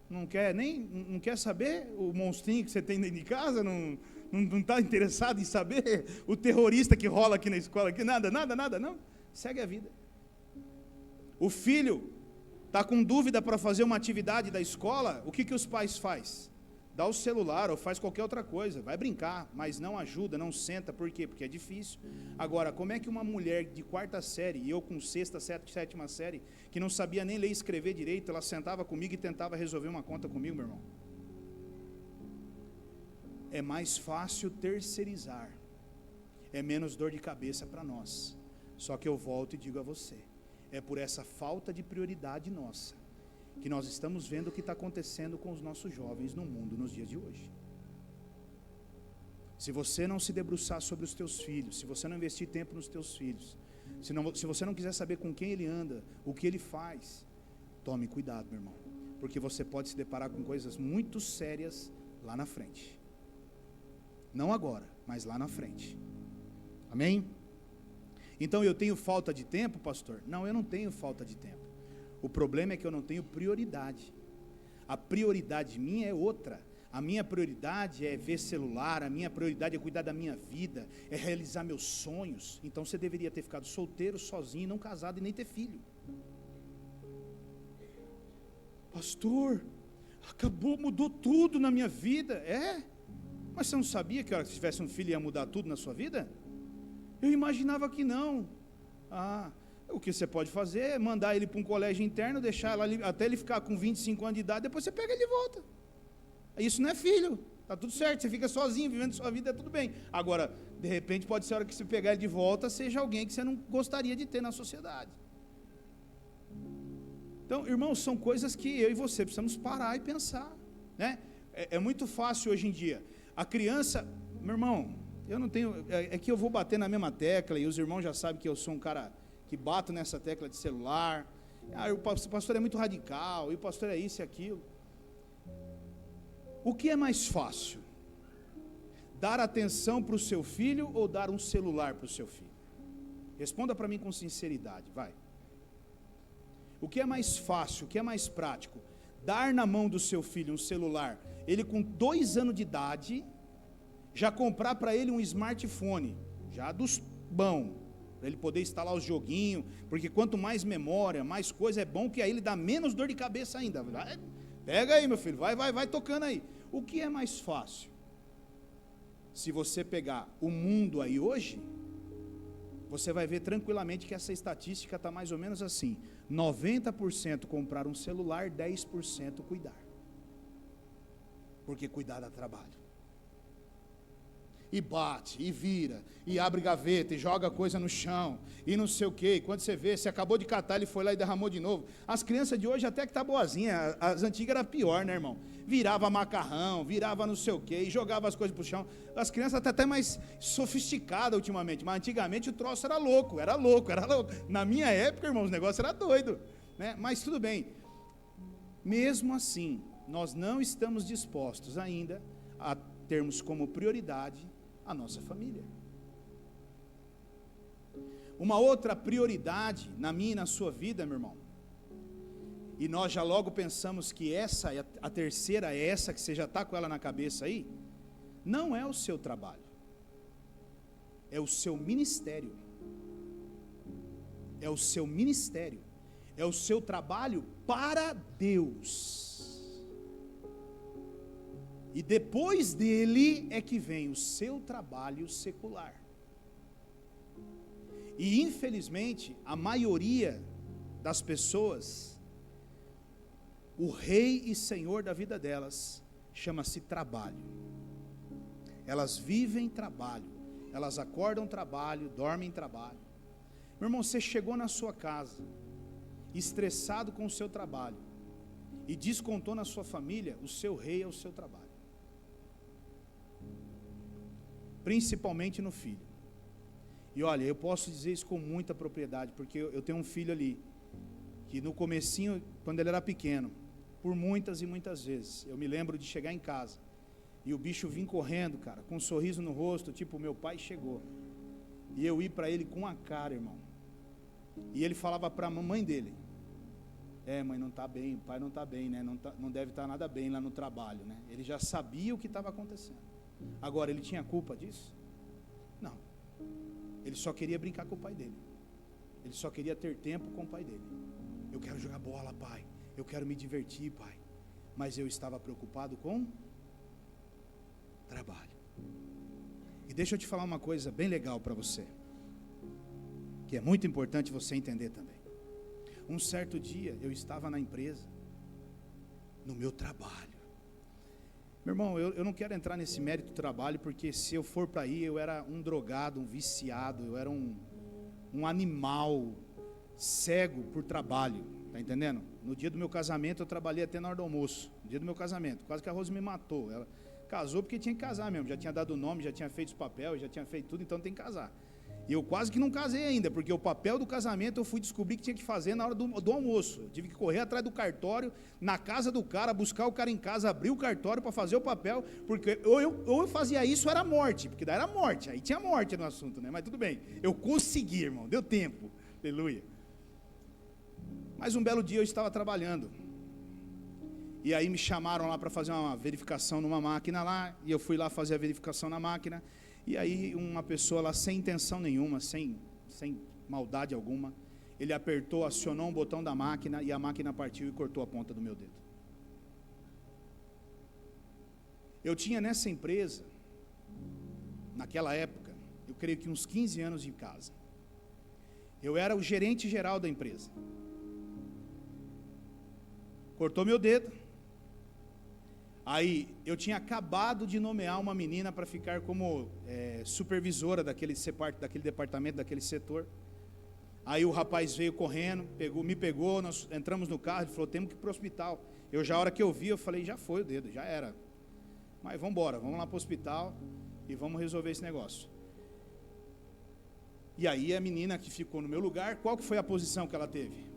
não quer saber o monstrinho que você tem dentro de casa? Não está interessado em saber o terrorista que rola aqui na escola? Aqui, nada, não. Segue a vida. O filho está com dúvida para fazer uma atividade da escola, o que os pais fazem? Dá o celular ou faz qualquer outra coisa, vai brincar, mas não ajuda, não senta. Por quê? Porque é difícil. Agora, como é que uma mulher de 4ª série, e eu com 6ª, 7ª série, que não sabia nem ler e escrever direito, ela sentava comigo e tentava resolver uma conta comigo, meu irmão? É mais fácil terceirizar, é menos dor de cabeça para nós. Só que eu volto e digo a você, é por essa falta de prioridade nossa que nós estamos vendo o que está acontecendo com os nossos jovens no mundo nos dias de hoje. Se você não se debruçar sobre os teus filhos, se você não investir tempo nos teus filhos, se você não quiser saber com quem ele anda, o que ele faz, tome cuidado, meu irmão, porque você pode se deparar com coisas muito sérias lá na frente. Não agora, mas lá na frente. Amém? Então eu tenho falta de tempo, pastor? Não, eu não tenho falta de tempo. O problema é que eu não tenho prioridade. A prioridade minha é outra. A minha prioridade é ver celular, a minha prioridade é cuidar da minha vida, é realizar meus sonhos. Então você deveria ter ficado solteiro, sozinho, não casado e nem ter filho. Pastor, mudou tudo na minha vida. É? Mas você não sabia que a hora que tivesse um filho ia mudar tudo na sua vida? Eu imaginava que não. O que você pode fazer é mandar ele para um colégio interno, deixar ele, até ele ficar com 25 anos de idade, depois você pega ele de volta. Isso não é filho, está tudo certo, você fica sozinho, vivendo sua vida, é tudo bem. Agora, de repente, pode ser a hora que você pegar ele de volta, seja alguém que você não gostaria de ter na sociedade. Então, irmãos, são coisas que eu e você precisamos parar e pensar, né? É muito fácil hoje em dia. A criança, meu irmão, eu não tenho, é que eu vou bater na mesma tecla, e os irmãos já sabem que eu sou um cara que bato nessa tecla de celular. O pastor é muito radical, e o pastor é isso e aquilo. O que é mais fácil? Dar atenção para o seu filho ou dar um celular para o seu filho? Responda para mim com sinceridade, vai. O que é mais fácil, o que é mais prático? Dar na mão do seu filho um celular, ele com 2 anos de idade, já comprar para ele um smartphone, já dos bons, para ele poder instalar os joguinhos, porque quanto mais memória, mais coisa, é bom que aí ele dá menos dor de cabeça ainda. Pega aí, meu filho, vai tocando aí. O que é mais fácil? Se você pegar o mundo aí hoje, você vai ver tranquilamente que essa estatística está mais ou menos assim: 90% comprar um celular, 10% cuidar. Porque cuidar dá trabalho. E bate, e vira, e abre gaveta, e joga coisa no chão, e não sei o quê. E quando você vê, você acabou de catar, ele foi lá e derramou de novo. As crianças de hoje até que tá boazinha, as antigas era pior, né, irmão? Virava macarrão, virava não sei o quê, e jogava as coisas pro chão. As crianças até mais sofisticadas ultimamente, mas antigamente o troço era louco. Na minha época, irmão, os negócios eram doidos, né? Mas tudo bem. Mesmo assim, nós não estamos dispostos ainda a termos como prioridade a nossa família. Uma outra prioridade na minha e na sua vida, meu irmão, e nós já logo pensamos que essa, a terceira é essa, que você já está com ela na cabeça aí, não é o seu trabalho, é o seu ministério. É o seu ministério, é o seu trabalho para Deus. E depois dele é que vem o seu trabalho secular. E infelizmente, a maioria das pessoas, o rei e senhor da vida delas, chama-se trabalho. Elas vivem trabalho, elas acordam trabalho, dormem trabalho. Meu irmão, você chegou na sua casa, estressado com o seu trabalho, e descontou na sua família, o seu rei é o seu trabalho. Principalmente no filho. E olha, eu posso dizer isso com muita propriedade, porque eu tenho um filho ali, que no comecinho, quando ele era pequeno, por muitas e muitas vezes, eu me lembro de chegar em casa, e o bicho vir correndo, cara, com um sorriso no rosto, tipo, meu pai chegou. E eu ir para ele com a cara, irmão. E ele falava para a mamãe dele: mãe, não está bem, o pai não está bem, né? Não deve estar nada bem lá no trabalho, né? Ele já sabia o que estava acontecendo. Agora, ele tinha culpa disso? Não. Ele só queria brincar com o pai dele. Ele só queria ter tempo com o pai dele. Eu quero jogar bola, pai. Eu quero me divertir, pai. Mas eu estava preocupado com trabalho. E deixa eu te falar uma coisa bem legal para você, que é muito importante você entender também. Um certo dia, eu estava na empresa, no meu trabalho. Meu irmão, eu não quero entrar nesse mérito do trabalho, porque se eu for para aí, eu era um drogado, um viciado, eu era um animal cego por trabalho, tá entendendo? No dia do meu casamento, eu trabalhei até na hora do almoço, no dia do meu casamento, quase que a Rose me matou. Ela casou porque tinha que casar mesmo, já tinha dado o nome, já tinha feito os papéis, já tinha feito tudo, então tem que casar. E eu quase que não casei ainda, porque o papel do casamento eu fui descobrir que tinha que fazer na hora do almoço. Eu tive que correr atrás do cartório, na casa do cara, buscar o cara em casa, abrir o cartório para fazer o papel, porque ou eu fazia isso, era morte, porque daí era morte, aí tinha morte no assunto, né? Mas tudo bem, eu consegui, irmão, deu tempo, aleluia. Mas um belo dia eu estava trabalhando, e aí me chamaram lá para fazer uma verificação numa máquina lá, e eu fui lá fazer a verificação na máquina. E aí uma pessoa lá sem intenção nenhuma, sem maldade alguma, ele apertou, acionou um botão da máquina e a máquina partiu e cortou a ponta do meu dedo. Eu tinha nessa empresa, naquela época, eu creio que uns 15 anos de casa. Eu era o gerente geral da empresa. Cortou meu dedo. Aí, eu tinha acabado de nomear uma menina para ficar como supervisora daquele departamento, daquele setor. Aí o rapaz veio correndo, me pegou, nós entramos no carro, ele falou: temos que ir para o hospital. A hora que eu vi, eu falei: já foi o dedo, já era. Mas vamos embora, vamos lá para o hospital e vamos resolver esse negócio. E aí a menina que ficou no meu lugar, qual que foi a posição que ela teve?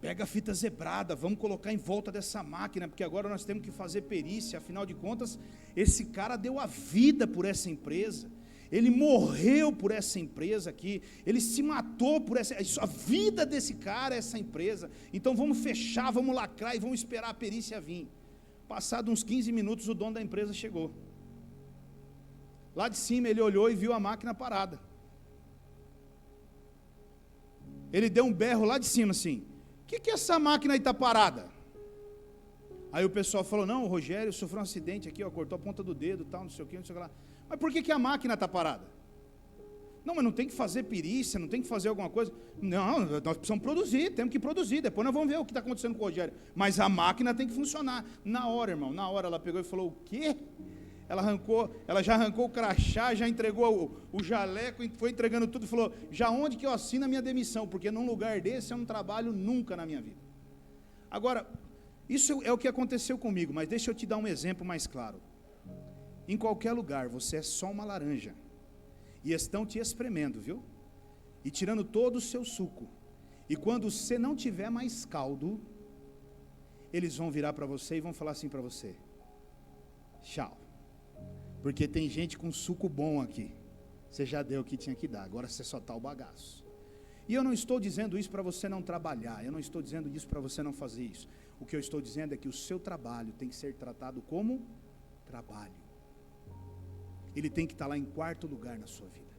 Pega a fita zebrada, vamos colocar em volta dessa máquina, porque agora nós temos que fazer perícia, afinal de contas, esse cara deu a vida por essa empresa, ele morreu por essa empresa aqui, ele se matou por a vida desse cara é essa empresa, então vamos fechar, vamos lacrar e vamos esperar a perícia vir. Passado uns 15 minutos, o dono da empresa chegou. Lá de cima ele olhou e viu a máquina parada. Ele deu um berro lá de cima assim: o que essa máquina aí está parada? Aí o pessoal falou: não, o Rogério sofreu um acidente aqui, ó, cortou a ponta do dedo, tal, não sei o que, não sei o que lá. Mas por que a máquina está parada? Não, mas não tem que fazer perícia, não tem que fazer alguma coisa. Não, nós precisamos produzir, temos que produzir, depois nós vamos ver o que está acontecendo com o Rogério. Mas a máquina tem que funcionar. Na hora, irmão, na hora ela pegou e falou: o quê? Ela já arrancou o crachá, já entregou o jaleco, foi entregando tudo e falou: já onde que eu assino a minha demissão? Porque num lugar desse eu não trabalho nunca na minha vida. Agora, isso é o que aconteceu comigo, mas deixa eu te dar um exemplo mais claro. Em qualquer lugar, você é só uma laranja, e estão te espremendo, viu? E tirando todo o seu suco, e quando você não tiver mais caldo, eles vão virar para você e vão falar assim para você: tchau. Porque tem gente com suco bom aqui. Você já deu o que tinha que dar, agora você só está o bagaço. E eu não estou dizendo isso para você não trabalhar, eu não estou dizendo isso para você não fazer isso. O que eu estou dizendo é que o seu trabalho tem que ser tratado como trabalho. Ele tem que estar lá em quarto lugar na sua vida.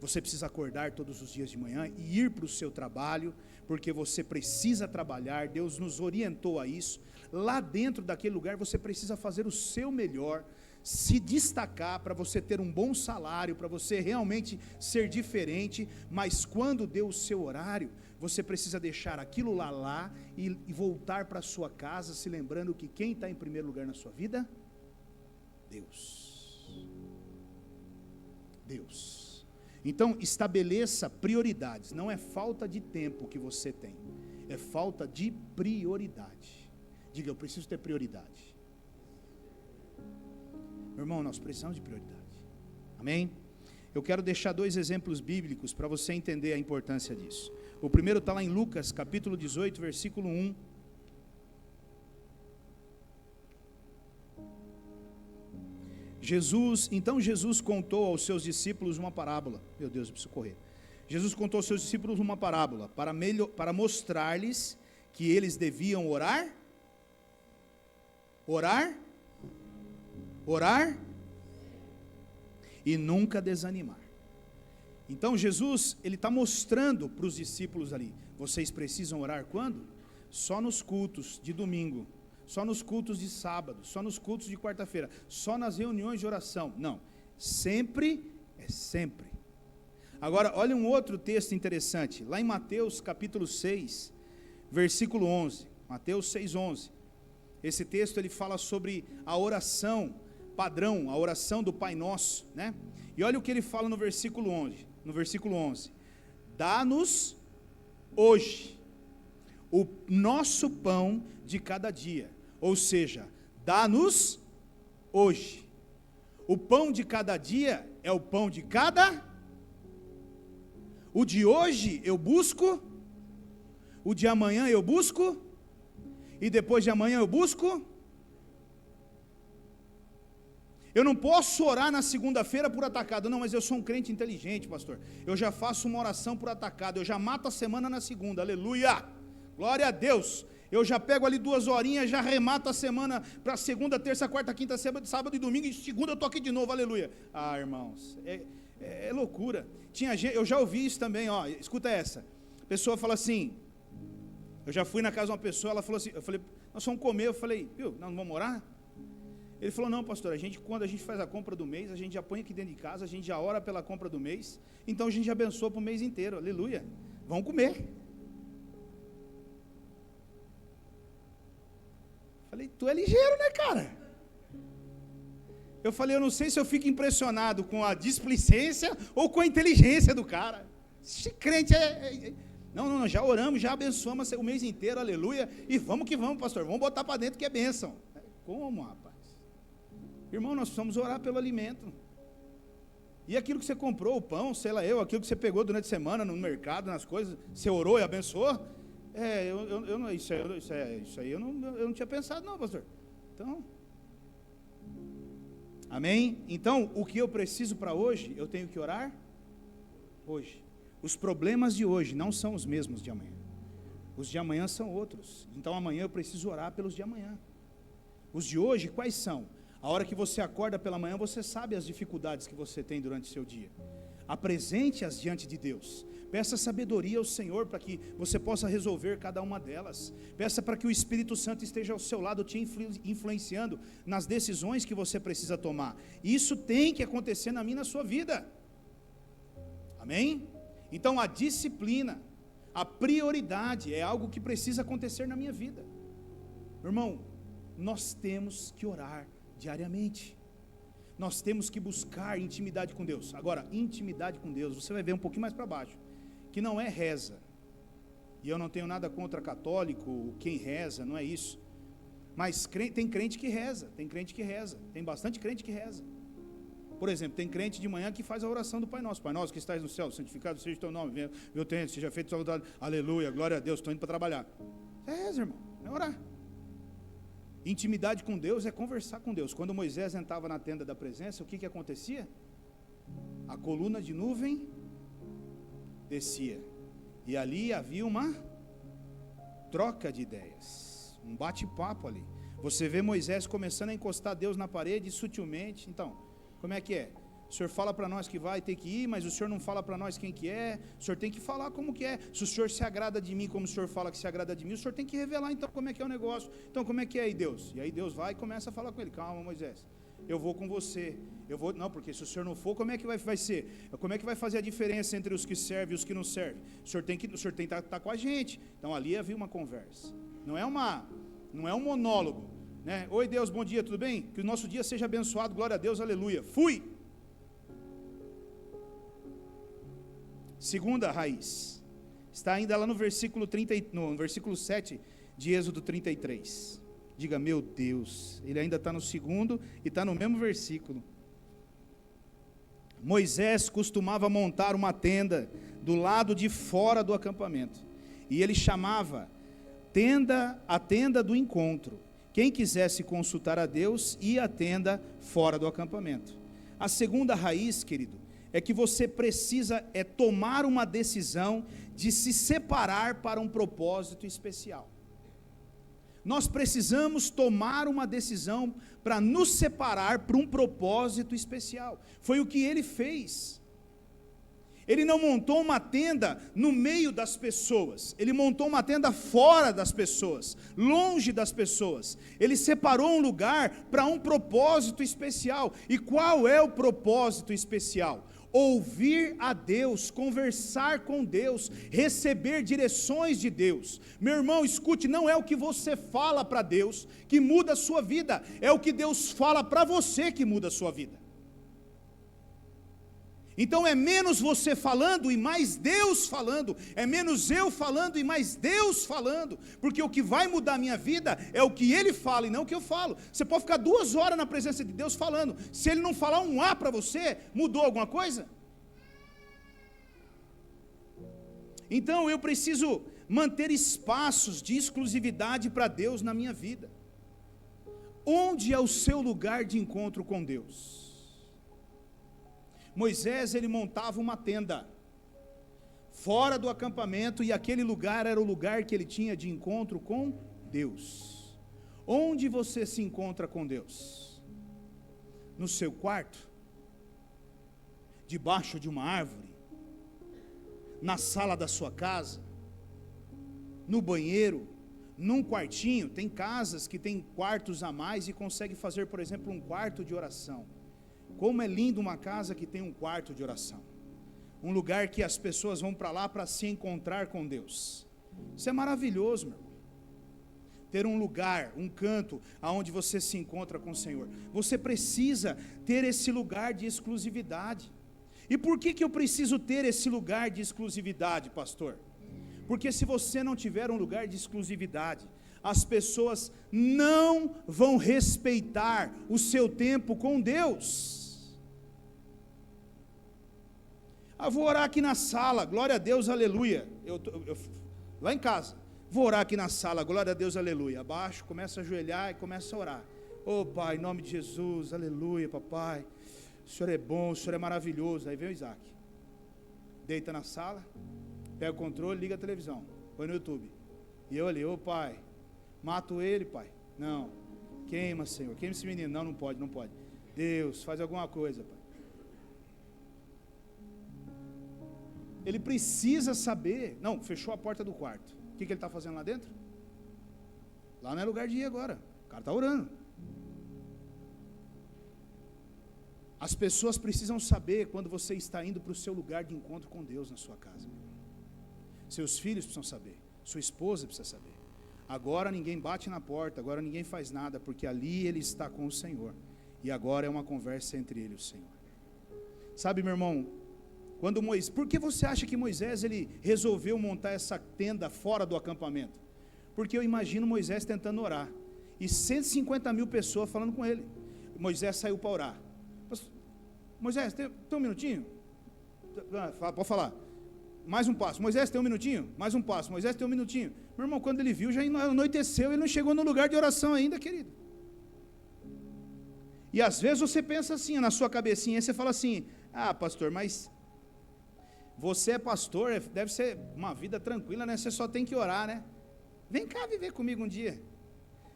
Você precisa acordar todos os dias de manhã e ir para o seu trabalho, porque você precisa trabalhar, Deus nos orientou a isso. Lá dentro daquele lugar você precisa fazer o seu melhor, se destacar para você ter um bom salário, para você realmente ser diferente, mas quando deu o seu horário, você precisa deixar aquilo lá e voltar para a sua casa, se lembrando que quem está em primeiro lugar na sua vida? Deus. Então, estabeleça prioridades, não é falta de tempo que você tem, é falta de prioridade. Diga, eu preciso ter prioridade. Meu irmão, nós precisamos de prioridade. Amém? Eu quero deixar 2 exemplos bíblicos para você entender a importância disso. O primeiro está lá em Lucas, capítulo 18, versículo 1. Então Jesus contou aos seus discípulos uma parábola. Meu Deus, eu preciso correr. Jesus contou aos seus discípulos uma parábola para mostrar-lhes que eles deviam orar e nunca desanimar. Então Jesus, ele está mostrando para os discípulos ali, vocês precisam orar quando? Só nos cultos de domingo, só nos cultos de sábado, só nos cultos de quarta-feira, só nas reuniões de oração. Não, sempre é sempre. Agora, olha um outro texto interessante, lá em Mateus capítulo 6, versículo 11, Mateus 6, 11. Esse texto ele fala sobre a oração padrão, a oração do Pai Nosso, né? E olha o que ele fala no versículo 11. Dá-nos hoje o nosso pão de cada dia. Ou seja, dá-nos hoje. O pão de cada dia é o pão de cada. O de hoje eu busco, o de amanhã eu busco, e depois de amanhã eu busco. Eu não posso orar na segunda-feira por atacado. Não, mas eu sou um crente inteligente, pastor. Eu já faço uma oração por atacado. Eu já mato a semana na segunda. Aleluia! Glória a Deus! Eu já pego ali 2 horinhas, já remato a semana para segunda, terça, quarta, quinta, sábado e domingo. E segunda eu tô aqui de novo. Aleluia! Ah, irmãos, é loucura. Eu já ouvi isso também, ó. Escuta essa. A pessoa fala assim... Eu já fui na casa de uma pessoa, ela falou assim, eu falei, nós vamos comer, eu falei, viu, nós não vamos orar? Ele falou, não, pastor, quando a gente faz a compra do mês, a gente já põe aqui dentro de casa, a gente já ora pela compra do mês, então a gente já abençoa para o mês inteiro, aleluia, vamos comer. Falei, tu é ligeiro, né, cara? Eu falei, eu não sei se eu fico impressionado com a displicência ou com a inteligência do cara. Esse crente Não, já oramos, já abençoamos o mês inteiro, aleluia, e vamos que vamos, pastor, vamos botar para dentro que é bênção. Como, rapaz? Irmão, nós precisamos orar pelo alimento. E aquilo que você comprou, o pão, sei lá aquilo que você pegou durante a semana no mercado, nas coisas, você orou e abençoou? Isso aí eu não tinha pensado não, pastor. Então, amém? Então, o que eu preciso para hoje, eu tenho que orar hoje. Os problemas de hoje não são os mesmos de amanhã. Os de amanhã são outros. Então amanhã eu preciso orar pelos de amanhã. Os de hoje quais são? A hora que você acorda pela manhã, você sabe as dificuldades que você tem durante o seu dia. Apresente-as diante de Deus. Peça sabedoria ao Senhor para que você possa resolver cada uma delas. Peça para que o Espírito Santo esteja ao seu lado te influenciando nas decisões que você precisa tomar. Isso tem que acontecer na minha e na sua vida. Amém? Então a disciplina, a prioridade é algo que precisa acontecer na minha vida. Meu irmão, nós temos que orar diariamente. Nós temos que buscar intimidade com Deus. Agora, intimidade com Deus, você vai ver um pouquinho mais para baixo, que não é reza. E eu não tenho nada contra católico, quem reza, não é isso. Mas tem crente que reza, tem bastante crente que reza. Por exemplo, tem crente de manhã que faz a oração do Pai Nosso. Pai Nosso que estás no céu, santificado seja o teu nome, venha o teu reino, seja feito a tua vontade. Aleluia, glória a Deus, estou indo para trabalhar. Irmão, é orar. Intimidade com Deus é conversar com Deus. Quando Moisés entrava na tenda da presença, o que acontecia? a coluna de nuvem descia. E ali havia uma troca de ideias, um bate-papo ali. Você vê Moisés começando a encostar Deus na parede sutilmente. Então, como é que é? O senhor fala para nós que vai ter que ir, mas o senhor não fala para nós quem que é. O senhor tem que falar como que é. Se o senhor se agrada de mim como o senhor fala que se agrada de mim, o senhor tem que revelar então como é que é o negócio. Então como é que é aí, Deus? E aí Deus vai e começa a falar com ele. Calma, Moisés, eu vou com você. Eu vou, não, porque se o senhor não for, como é que vai ser? Como é que vai fazer a diferença entre os que servem e os que não servem? O senhor tem que estar com a gente. Então ali havia uma conversa. Não é um monólogo, né? Oi Deus, bom dia, tudo bem? Que o nosso dia seja abençoado, glória a Deus, aleluia. Fui. Segunda raiz, está ainda lá no versículo 7 de Êxodo 33. Diga, meu Deus, ele ainda está no segundo e está no mesmo versículo. Moisés costumava montar uma tenda do lado de fora do acampamento, e ele chamava a tenda do encontro. Quem quisesse consultar a Deus, ia à tenda fora do acampamento. A segunda raiz, querido, é que você precisa tomar uma decisão de se separar para um propósito especial. Nós precisamos tomar uma decisão para nos separar para um propósito especial. Foi o que ele fez. Ele não montou uma tenda no meio das pessoas, ele montou uma tenda fora das pessoas, longe das pessoas. Ele separou um lugar para um propósito especial. E qual é o propósito especial? Ouvir a Deus, conversar com Deus, receber direções de Deus. Meu irmão, escute, não é o que você fala para Deus que muda a sua vida, é o que Deus fala para você que muda a sua vida. Então é menos você falando e mais Deus falando, é menos eu falando e mais Deus falando, porque o que vai mudar a minha vida é o que Ele fala e não o que eu falo. Você pode ficar 2 horas na presença de Deus falando, se Ele não falar um A para você, mudou alguma coisa? Então eu preciso manter espaços de exclusividade para Deus na minha vida. Onde é o seu lugar de encontro com Deus? Moisés, ele montava uma tenda fora do acampamento, e aquele lugar era o lugar que ele tinha de encontro com Deus. Onde você se encontra com Deus? No seu quarto? Debaixo de uma árvore? Na sala da sua casa? No banheiro? Num quartinho? Tem casas que tem quartos a mais e consegue fazer, por exemplo, um quarto de oração. Como é lindo uma casa que tem um quarto de oração, um lugar que as pessoas vão para lá para se encontrar com Deus. Isso é maravilhoso, meu irmão. Ter um lugar, um canto, aonde você se encontra com o Senhor. Você precisa ter esse lugar de exclusividade. E por que eu preciso ter esse lugar de exclusividade, pastor? Porque se você não tiver um lugar de exclusividade, as pessoas não vão respeitar o seu tempo com Deus. Vou orar aqui na sala, glória a Deus, aleluia. Lá em casa, vou orar aqui na sala, glória a Deus, aleluia. Abaixo, começa a ajoelhar e começa a orar. Pai, em nome de Jesus, aleluia, papai. O Senhor é bom, o Senhor é maravilhoso. Aí vem o Isaac, deita na sala, pega o controle, liga a televisão, põe no YouTube. E eu ali, pai, mato ele, pai. Não, queima, Senhor, queima esse menino. Não pode. Deus, faz alguma coisa, pai. Ele precisa saber. Não, fechou a porta do quarto. O que ele está fazendo lá dentro? Lá não é lugar de ir agora. O cara está orando. As pessoas precisam saber quando você está indo para o seu lugar de encontro com Deus na sua casa. Seus filhos precisam saber. Sua esposa precisa saber. Agora ninguém bate na porta, agora ninguém faz nada, porque ali ele está com o Senhor. E agora é uma conversa entre ele e o Senhor. Sabe, meu irmão, por que você acha que Moisés ele resolveu montar essa tenda fora do acampamento? Porque eu imagino Moisés tentando orar, e 150 mil pessoas falando com ele. Moisés saiu para orar. Moisés, tem um minutinho? Pode falar. Mais um passo. Moisés, tem um minutinho? Mais um passo. Moisés, tem um minutinho. Meu irmão, quando ele viu, já anoiteceu, ele não chegou no lugar de oração ainda, querido. E às vezes você pensa assim, na sua cabecinha, você fala assim, Ah, pastor, mas você é pastor, deve ser uma vida tranquila, né? Você só tem que orar, né? Vem cá viver comigo um dia.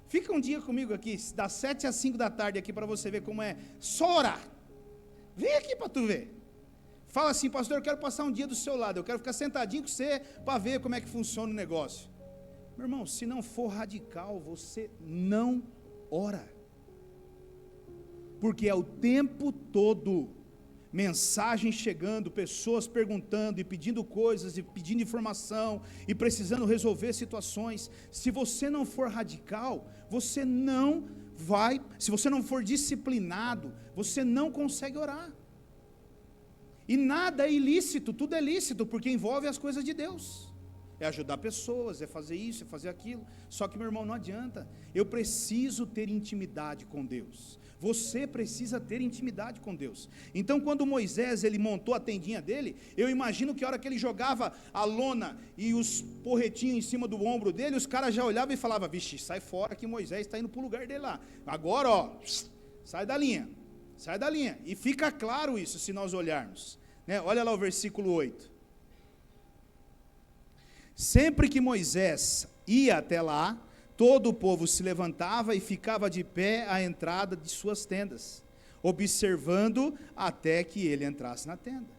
Fica um dia comigo aqui, das 7 às 5 da tarde aqui, para você ver como é só orar. Vem aqui para tu ver. Fala assim, pastor, eu quero passar um dia do seu lado, eu quero ficar sentadinho com você, para ver como é que funciona o negócio. Meu irmão, se não for radical, você não ora. Porque é o tempo todo mensagem chegando, pessoas perguntando e pedindo coisas, e pedindo informação, e precisando resolver situações. Se você não for radical, você não vai, se você não for disciplinado, você não consegue orar. E nada é ilícito, tudo é lícito, porque envolve as coisas de Deus. É ajudar pessoas, é fazer isso, é fazer aquilo. Só que, meu irmão, não adianta. Eu preciso ter intimidade com Deus. Você precisa ter intimidade com Deus. Então, quando Moisés, ele montou a tendinha dele, eu imagino que a hora que ele jogava a lona e os porretinhos em cima do ombro dele, os caras já olhavam e falavam, vixe, sai fora que Moisés está indo para o lugar dele lá. Agora, ó, sai da linha. Sai da linha. E fica claro isso, se nós olharmos, né? Olha lá o versículo 8. Sempre que Moisés ia até lá, todo o povo se levantava e ficava de pé à entrada de suas tendas, observando até que ele entrasse na tenda.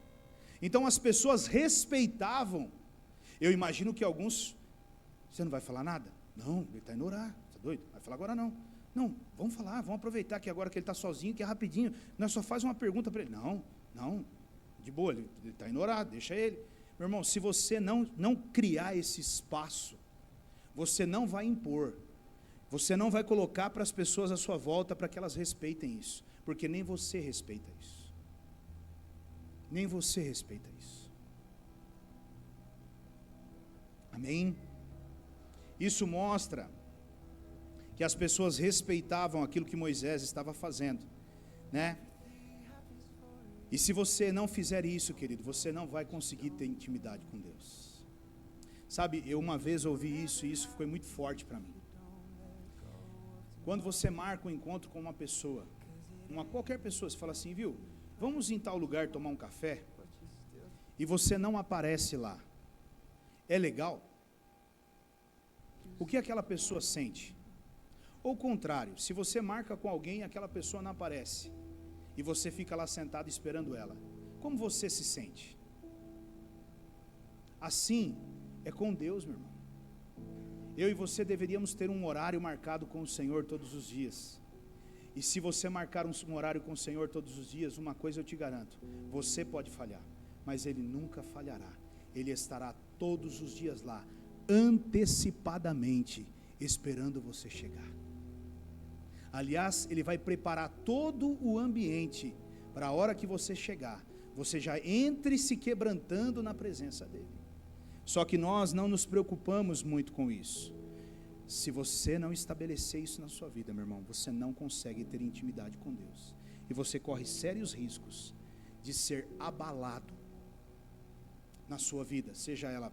Então as pessoas respeitavam. Eu imagino que alguns, você não vai falar nada? Não, ele está indo orar, você é doido? Vai falar agora não. Não, vamos falar, vamos aproveitar que agora que ele está sozinho, que é rapidinho, nós só faz uma pergunta para ele. Não, de boa, ele está indo orar, deixa ele. Meu irmão, se você não criar esse espaço, você não vai impor, você não vai colocar para as pessoas à sua volta para que elas respeitem isso, porque nem você respeita isso. Nem você respeita isso. Amém? Isso mostra que as pessoas respeitavam aquilo que Moisés estava fazendo, né? E se você não fizer isso, querido, você não vai conseguir ter intimidade com Deus. Sabe, eu uma vez ouvi isso e isso foi muito forte para mim. Quando você marca um encontro com uma pessoa, qualquer pessoa, você fala assim, viu, vamos em tal lugar tomar um café, e você não aparece lá, é legal? O que aquela pessoa sente? Ou o contrário, se você marca com alguém e aquela pessoa não aparece, e você fica lá sentado esperando ela, como você se sente? Assim é com Deus, meu irmão. Eu e você deveríamos ter um horário marcado com o Senhor todos os dias. E se você marcar um horário com o Senhor todos os dias, uma coisa eu te garanto, você pode falhar, mas Ele nunca falhará. Ele estará todos os dias lá, antecipadamente, esperando você chegar. Aliás, Ele vai preparar todo o ambiente para a hora que você chegar, você já entre se quebrantando na presença dEle. Só que nós não nos preocupamos muito com isso. Se você não estabelecer isso na sua vida, meu irmão, você não consegue ter intimidade com Deus. E você corre sérios riscos de ser abalado na sua vida, seja ela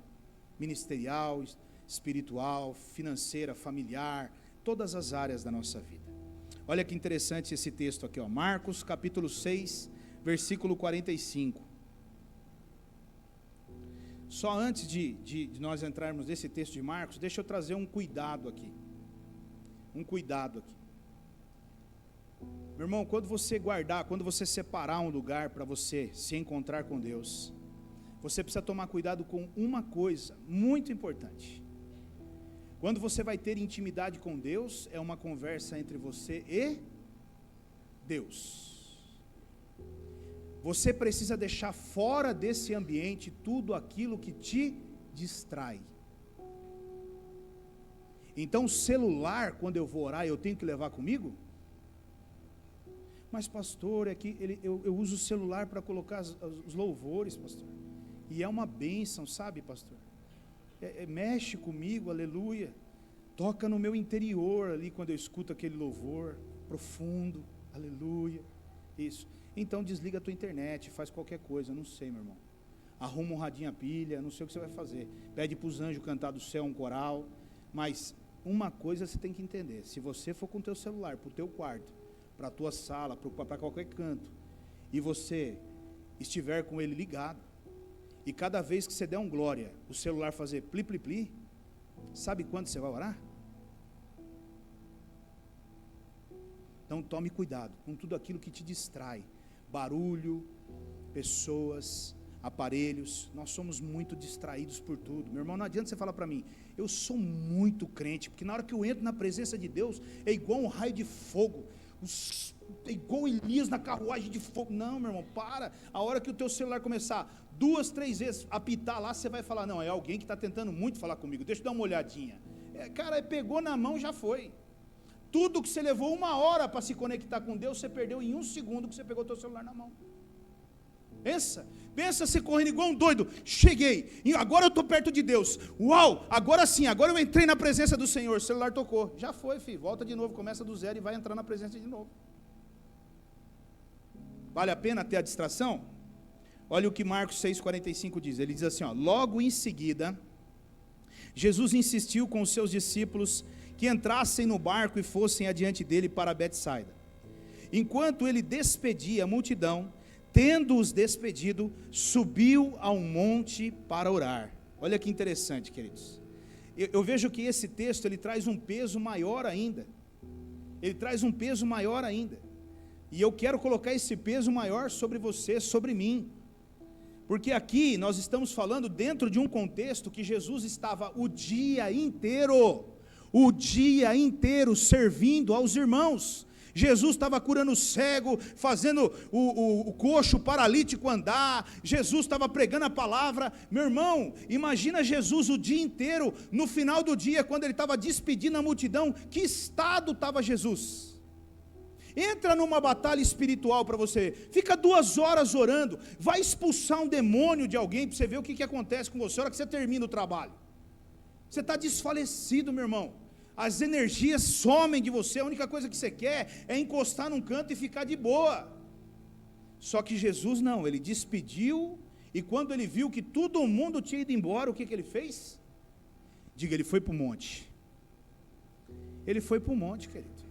ministerial, espiritual, financeira, familiar, todas as áreas da nossa vida. Olha que interessante esse texto aqui, ó, Marcos capítulo 6, versículo 45. Só antes de nós entrarmos nesse texto de Marcos, deixa eu trazer um cuidado aqui. Um cuidado aqui. Meu irmão, quando você separar um lugar para você se encontrar com Deus, você precisa tomar cuidado com uma coisa muito importante. Quando você vai ter intimidade com Deus, é uma conversa entre você e Deus. Você precisa deixar fora desse ambiente tudo aquilo que te distrai. Então, o celular, quando eu vou orar, eu tenho que levar comigo? Mas pastor, é que eu uso o celular para colocar os louvores, pastor. E é uma bênção, sabe, pastor? Mexe comigo, aleluia. Toca no meu interior ali quando eu escuto aquele louvor profundo, aleluia. Isso. Então desliga a tua internet, faz qualquer coisa, não sei, meu irmão. Arruma um radinho a pilha, não sei o que você vai fazer. Pede para os anjos cantar do céu um coral. Mas uma coisa você tem que entender: se você for com o teu celular para o teu quarto, para a tua sala, para qualquer canto, e você estiver com ele ligado, e cada vez que você der um glória, o celular fazer pli, pli, pli, sabe quando você vai orar? Então tome cuidado com tudo aquilo que te distrai, barulho, pessoas, aparelhos. Nós somos muito distraídos por tudo. Meu irmão, não adianta você falar para mim, eu sou muito crente, porque na hora que eu entro na presença de Deus, é igual um raio de fogo, é igual Elias na carruagem de fogo. Não, meu irmão, para. A hora que o teu celular começar 2, 3 vezes a apitar lá, você vai falar, não, é alguém que está tentando muito falar comigo, deixa eu dar uma olhadinha. Cara, pegou na mão, já foi. Tudo que você levou 1 hora para se conectar com Deus, você perdeu em 1 segundo que você pegou o teu celular na mão. Pensa você correndo igual um doido, cheguei, e agora eu estou perto de Deus, uau, agora sim, agora eu entrei na presença do Senhor, o celular tocou, já foi, filho, volta de novo, começa do zero e vai entrar na presença de novo. Vale a pena ter a distração? Olha o que Marcos 6,45 diz, ele diz assim, logo em seguida, Jesus insistiu com os seus discípulos que entrassem no barco e fossem adiante dele para Betsaida. Enquanto ele despedia a multidão, tendo-os despedido, subiu a um monte para orar. Olha que interessante, queridos. Eu vejo que esse texto, ele traz um peso maior ainda. Ele traz um peso maior ainda. E eu quero colocar esse peso maior sobre você, sobre mim. Porque aqui nós estamos falando dentro de um contexto que Jesus estava o dia inteiro servindo aos irmãos. Jesus estava curando o cego, fazendo o coxo, o paralítico andar, Jesus estava pregando a palavra. Meu irmão, imagina Jesus o dia inteiro, no final do dia, quando ele estava despedindo a multidão, que estado estava Jesus? Entra numa batalha espiritual para você, fica 2 horas orando, vai expulsar um demônio de alguém, para você ver o que acontece com você, a hora que você termina o trabalho. Você está desfalecido, meu irmão. As energias somem de você, a única coisa que você quer é encostar num canto e ficar de boa. Só que Jesus não, ele despediu, e quando ele viu que todo mundo tinha ido embora, o que ele fez? Diga, ele foi para o monte. Ele foi para o monte, querido.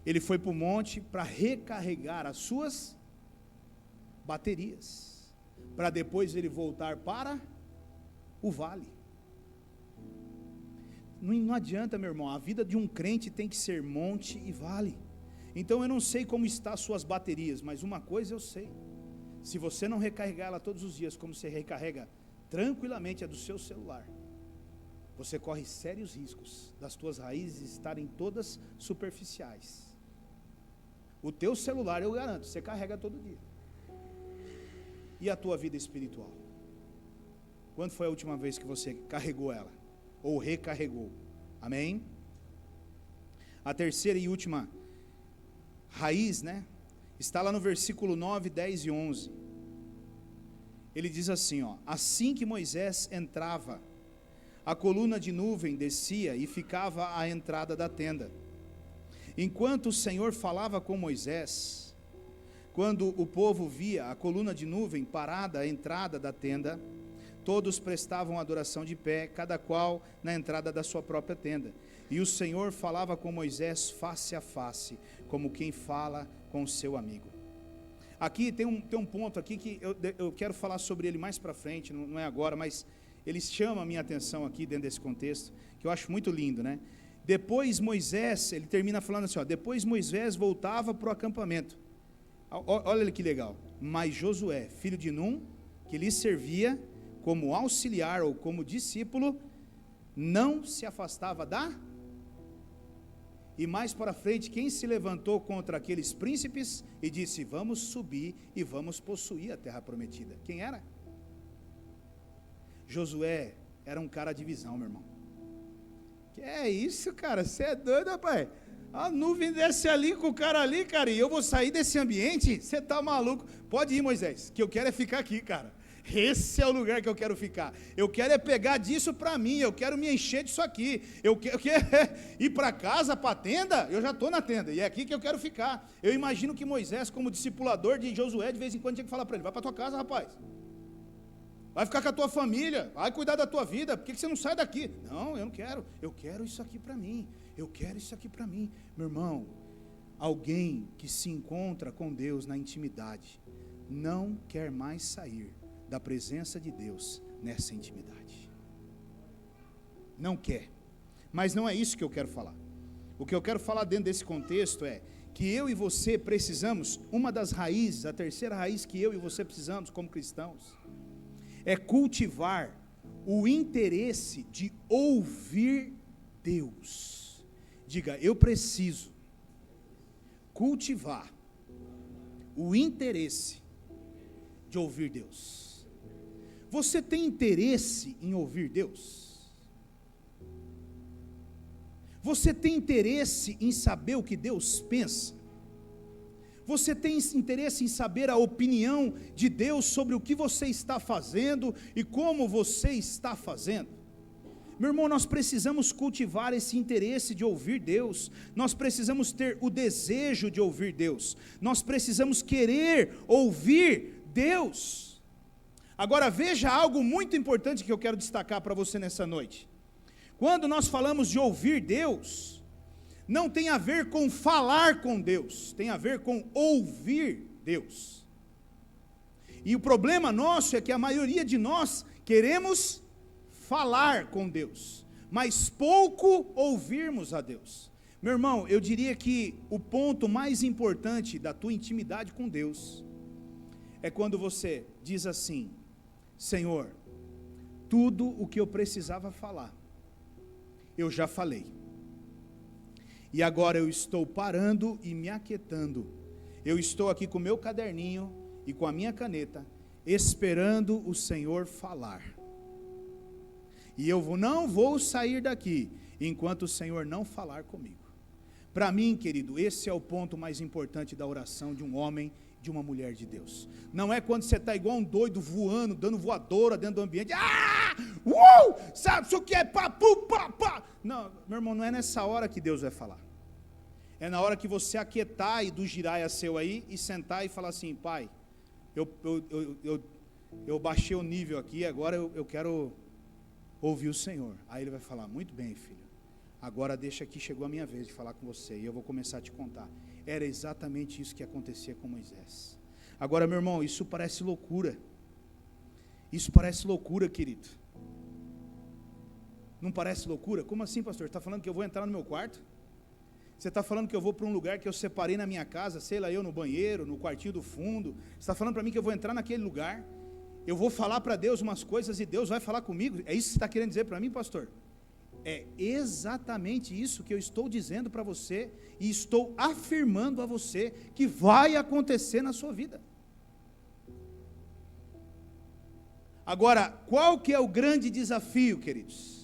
Ele foi para o monte para recarregar as suas baterias, para depois ele voltar para o vale. Não adianta, meu irmão, a vida de um crente tem que ser monte e vale. Então eu não sei como estão as suas baterias, mas uma coisa eu sei, se você não recarregar ela todos os dias, como você recarrega tranquilamente a do seu celular, você corre sérios riscos das tuas raízes estarem todas superficiais. O teu celular, eu garanto, você carrega todo dia. E a tua vida espiritual? Quando foi a última vez que você carregou ela? Ou recarregou? Amém? A terceira e última raiz, está lá no versículo 9, 10 e 11. Ele diz assim, assim que Moisés entrava, a coluna de nuvem descia e ficava à entrada da tenda. Enquanto o Senhor falava com Moisés, quando o povo via a coluna de nuvem parada à entrada da tenda, todos prestavam adoração de pé, cada qual na entrada da sua própria tenda. E o Senhor falava com Moisés face a face, como quem fala com o seu amigo. Aqui tem um ponto aqui que eu quero falar sobre ele mais para frente, não é agora, mas ele chama a minha atenção aqui dentro desse contexto, que eu acho muito lindo, Depois Moisés, ele termina falando assim, depois Moisés voltava para o acampamento. Olha que legal. Mas Josué, filho de Num, que lhe servia como auxiliar ou como discípulo, não se afastava da... E mais para frente, quem se levantou contra aqueles príncipes e disse, vamos subir e vamos possuir a terra prometida? Quem era? Josué era um cara de visão, meu irmão. Que é isso, cara? Você é doido, rapaz? A nuvem desce ali com o cara ali, cara, e eu vou sair desse ambiente? Você tá maluco? Pode ir, Moisés, que eu quero é ficar aqui, cara. Esse é o lugar que eu quero ficar. Eu quero é pegar disso para mim, eu quero me encher disso aqui. Eu quero ir para casa, para a tenda, eu já estou na tenda, e é aqui que eu quero ficar. Eu imagino que Moisés, como discipulador de Josué, de vez em quando tinha que falar para ele, vai para tua casa, rapaz. Vai ficar com a tua família, vai cuidar da tua vida, por que você não sai daqui? Não, eu não quero, eu quero isso aqui para mim, eu quero isso aqui para mim. Meu irmão, alguém que se encontra com Deus na intimidade, não quer mais sair da presença de Deus nessa intimidade. Não quer. Mas não é isso que eu quero falar. O que eu quero falar dentro desse contexto é que eu e você precisamos, uma das raízes, a terceira raiz que eu e você precisamos como cristãos, é cultivar o interesse de ouvir Deus. Diga, eu preciso cultivar o interesse de ouvir Deus. Você tem interesse em ouvir Deus? Você tem interesse em saber o que Deus pensa? Você tem interesse em saber a opinião de Deus sobre o que você está fazendo e como você está fazendo? Meu irmão, nós precisamos cultivar esse interesse de ouvir Deus, nós precisamos ter o desejo de ouvir Deus, nós precisamos querer ouvir Deus. Agora veja algo muito importante que eu quero destacar para você nessa noite. Quando nós falamos de ouvir Deus, não tem a ver com falar com Deus, tem a ver com ouvir Deus. E o problema nosso é que a maioria de nós queremos falar com Deus, mas pouco ouvirmos a Deus. Meu irmão, eu diria que o ponto mais importante da tua intimidade com Deus é quando você diz assim: Senhor, tudo o que eu precisava falar, eu já falei, e agora eu estou parando e me aquietando, eu estou aqui com o meu caderninho e com a minha caneta, esperando o Senhor falar, e eu não vou sair daqui, enquanto o Senhor não falar comigo. Para mim, querido, esse é o ponto mais importante da oração de um homem, de uma mulher de Deus. Não é quando você está igual um doido voando, dando voadora dentro do ambiente, sabe, isso que é pá. Não, meu irmão, não é nessa hora que Deus vai falar. É na hora que você aquietar e do giraia seu aí, e sentar e falar assim: Pai, eu baixei o nível aqui, agora eu quero ouvir o Senhor. Aí ele vai falar: muito bem, filho, agora deixa que chegou a minha vez de falar com você, e eu vou começar a te contar. Era exatamente isso que acontecia com Moisés. Agora, meu irmão, isso parece loucura. Isso parece loucura, querido. Não parece loucura? Como assim, pastor? Você está falando que eu vou entrar no meu quarto? Você está falando que eu vou para um lugar que eu separei na minha casa, sei lá, eu no banheiro, no quartinho do fundo? Você está falando para mim que eu vou entrar naquele lugar? Eu vou falar para Deus umas coisas e Deus vai falar comigo? É isso que você está querendo dizer para mim, pastor? É exatamente isso que eu estou dizendo para você e estou afirmando a você que vai acontecer na sua vida. Agora, qual que é o grande desafio, queridos?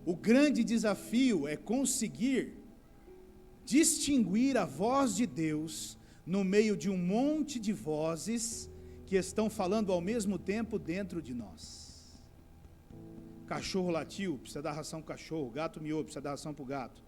O grande desafio é conseguir distinguir a voz de Deus no meio de um monte de vozes que estão falando ao mesmo tempo dentro de nós. Cachorro latiu, precisa dar ração para o cachorro. Gato miou, precisa dar ração para o gato.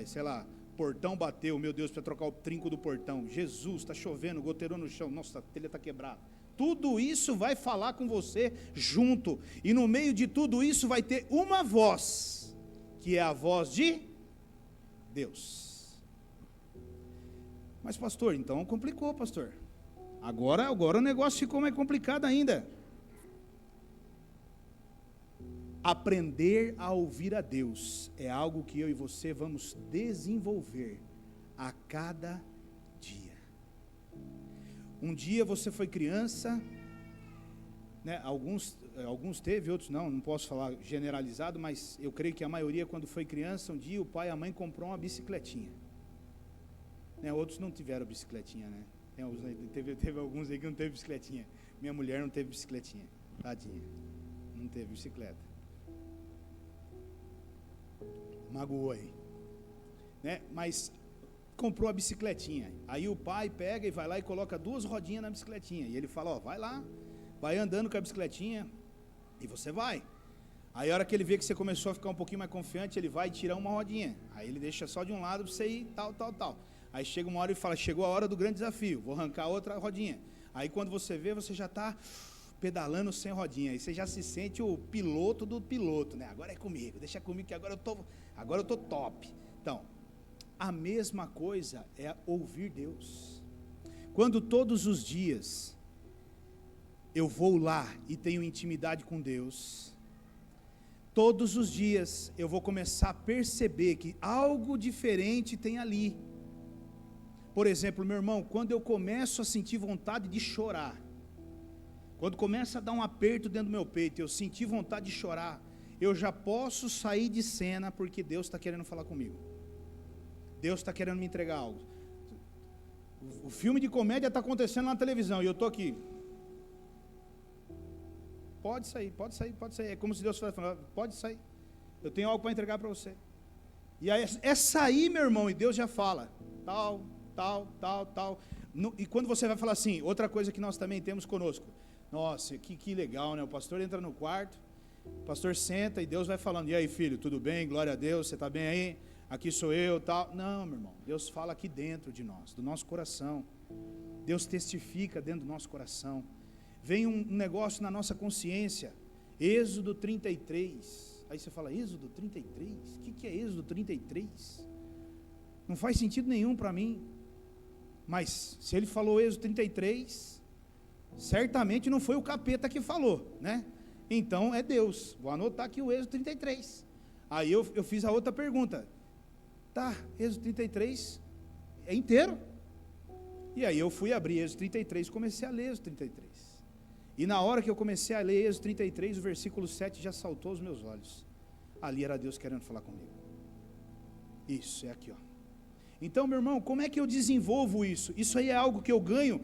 Sei lá, portão bateu, meu Deus, precisa trocar o trinco do portão. Jesus, está chovendo, goteirou no chão, nossa, a telha está quebrada. Tudo isso vai falar com você junto. E no meio de tudo isso vai ter uma voz, que é a voz de Deus. Mas pastor, então complicou, pastor. Agora o negócio ficou mais complicado ainda. Aprender a ouvir a Deus é algo que eu e você vamos desenvolver a cada dia. Um dia você foi criança, né? Alguns teve, outros não posso falar generalizado, mas eu creio que a maioria, quando foi criança, um dia o pai e a mãe comprou uma bicicletinha, né? Outros não tiveram bicicletinha, né? Teve alguns aí que não teve bicicletinha. Minha mulher não teve bicicletinha, tadinha, não teve bicicleta. Magoou aí, né? Mas comprou a bicicletinha, aí o pai pega e vai lá e coloca 2 rodinhas na bicicletinha, e ele fala: vai lá, vai andando com a bicicletinha, e você vai. Aí a hora que ele vê que você começou a ficar um pouquinho mais confiante, ele vai tirar uma rodinha, aí ele deixa só de um lado para você ir, tal, aí chega uma hora e fala: chegou a hora do grande desafio, vou arrancar outra rodinha. Aí quando você vê, você já está pedalando sem rodinha, aí você já se sente o piloto do piloto, né? Agora é comigo, deixa comigo que agora eu tô top. Então, A mesma coisa é ouvir Deus. Quando todos os dias eu vou lá e tenho intimidade com Deus, todos os dias eu vou começar a perceber que algo diferente tem ali. Por exemplo, meu irmão, quando eu começo a sentir vontade de chorar, quando começa a dar um aperto dentro do meu peito, eu sentir vontade de chorar, eu já posso sair de cena, porque Deus está querendo falar comigo. Deus está querendo me entregar algo. O filme de comédia está acontecendo na televisão, e eu estou aqui. Pode sair, pode sair, pode sair. É como se Deus estivesse falando, pode sair. Eu tenho algo para entregar para você. E aí é sair, meu irmão, e Deus já fala, tal. E quando você vai falar assim, outra coisa que nós também temos conosco, nossa, que legal, né? O pastor entra no quarto, o pastor senta e Deus vai falando, e aí, filho, tudo bem? Glória a Deus, você está bem aí? Aqui sou eu, tal. Não, meu irmão, Deus fala aqui dentro de nós, do nosso coração. Deus testifica dentro do nosso coração. Vem um negócio na nossa consciência, Êxodo 33. Aí você fala, Êxodo 33? O que é Êxodo 33? Não faz sentido nenhum para mim. Mas se ele falou Êxodo 33, certamente não foi o capeta que falou, né? Então é Deus. Vou anotar aqui o Êxodo 33. Aí eu fiz a outra pergunta. Tá, Êxodo 33 é inteiro. E aí eu fui abrir Êxodo 33 e comecei a ler Êxodo 33. E na hora que eu comecei a ler Êxodo 33, o versículo 7 já saltou aos meus olhos. Ali era Deus querendo falar comigo. Isso, é aqui, ó. Então, meu irmão, como é que eu desenvolvo isso? Isso aí é algo que eu ganho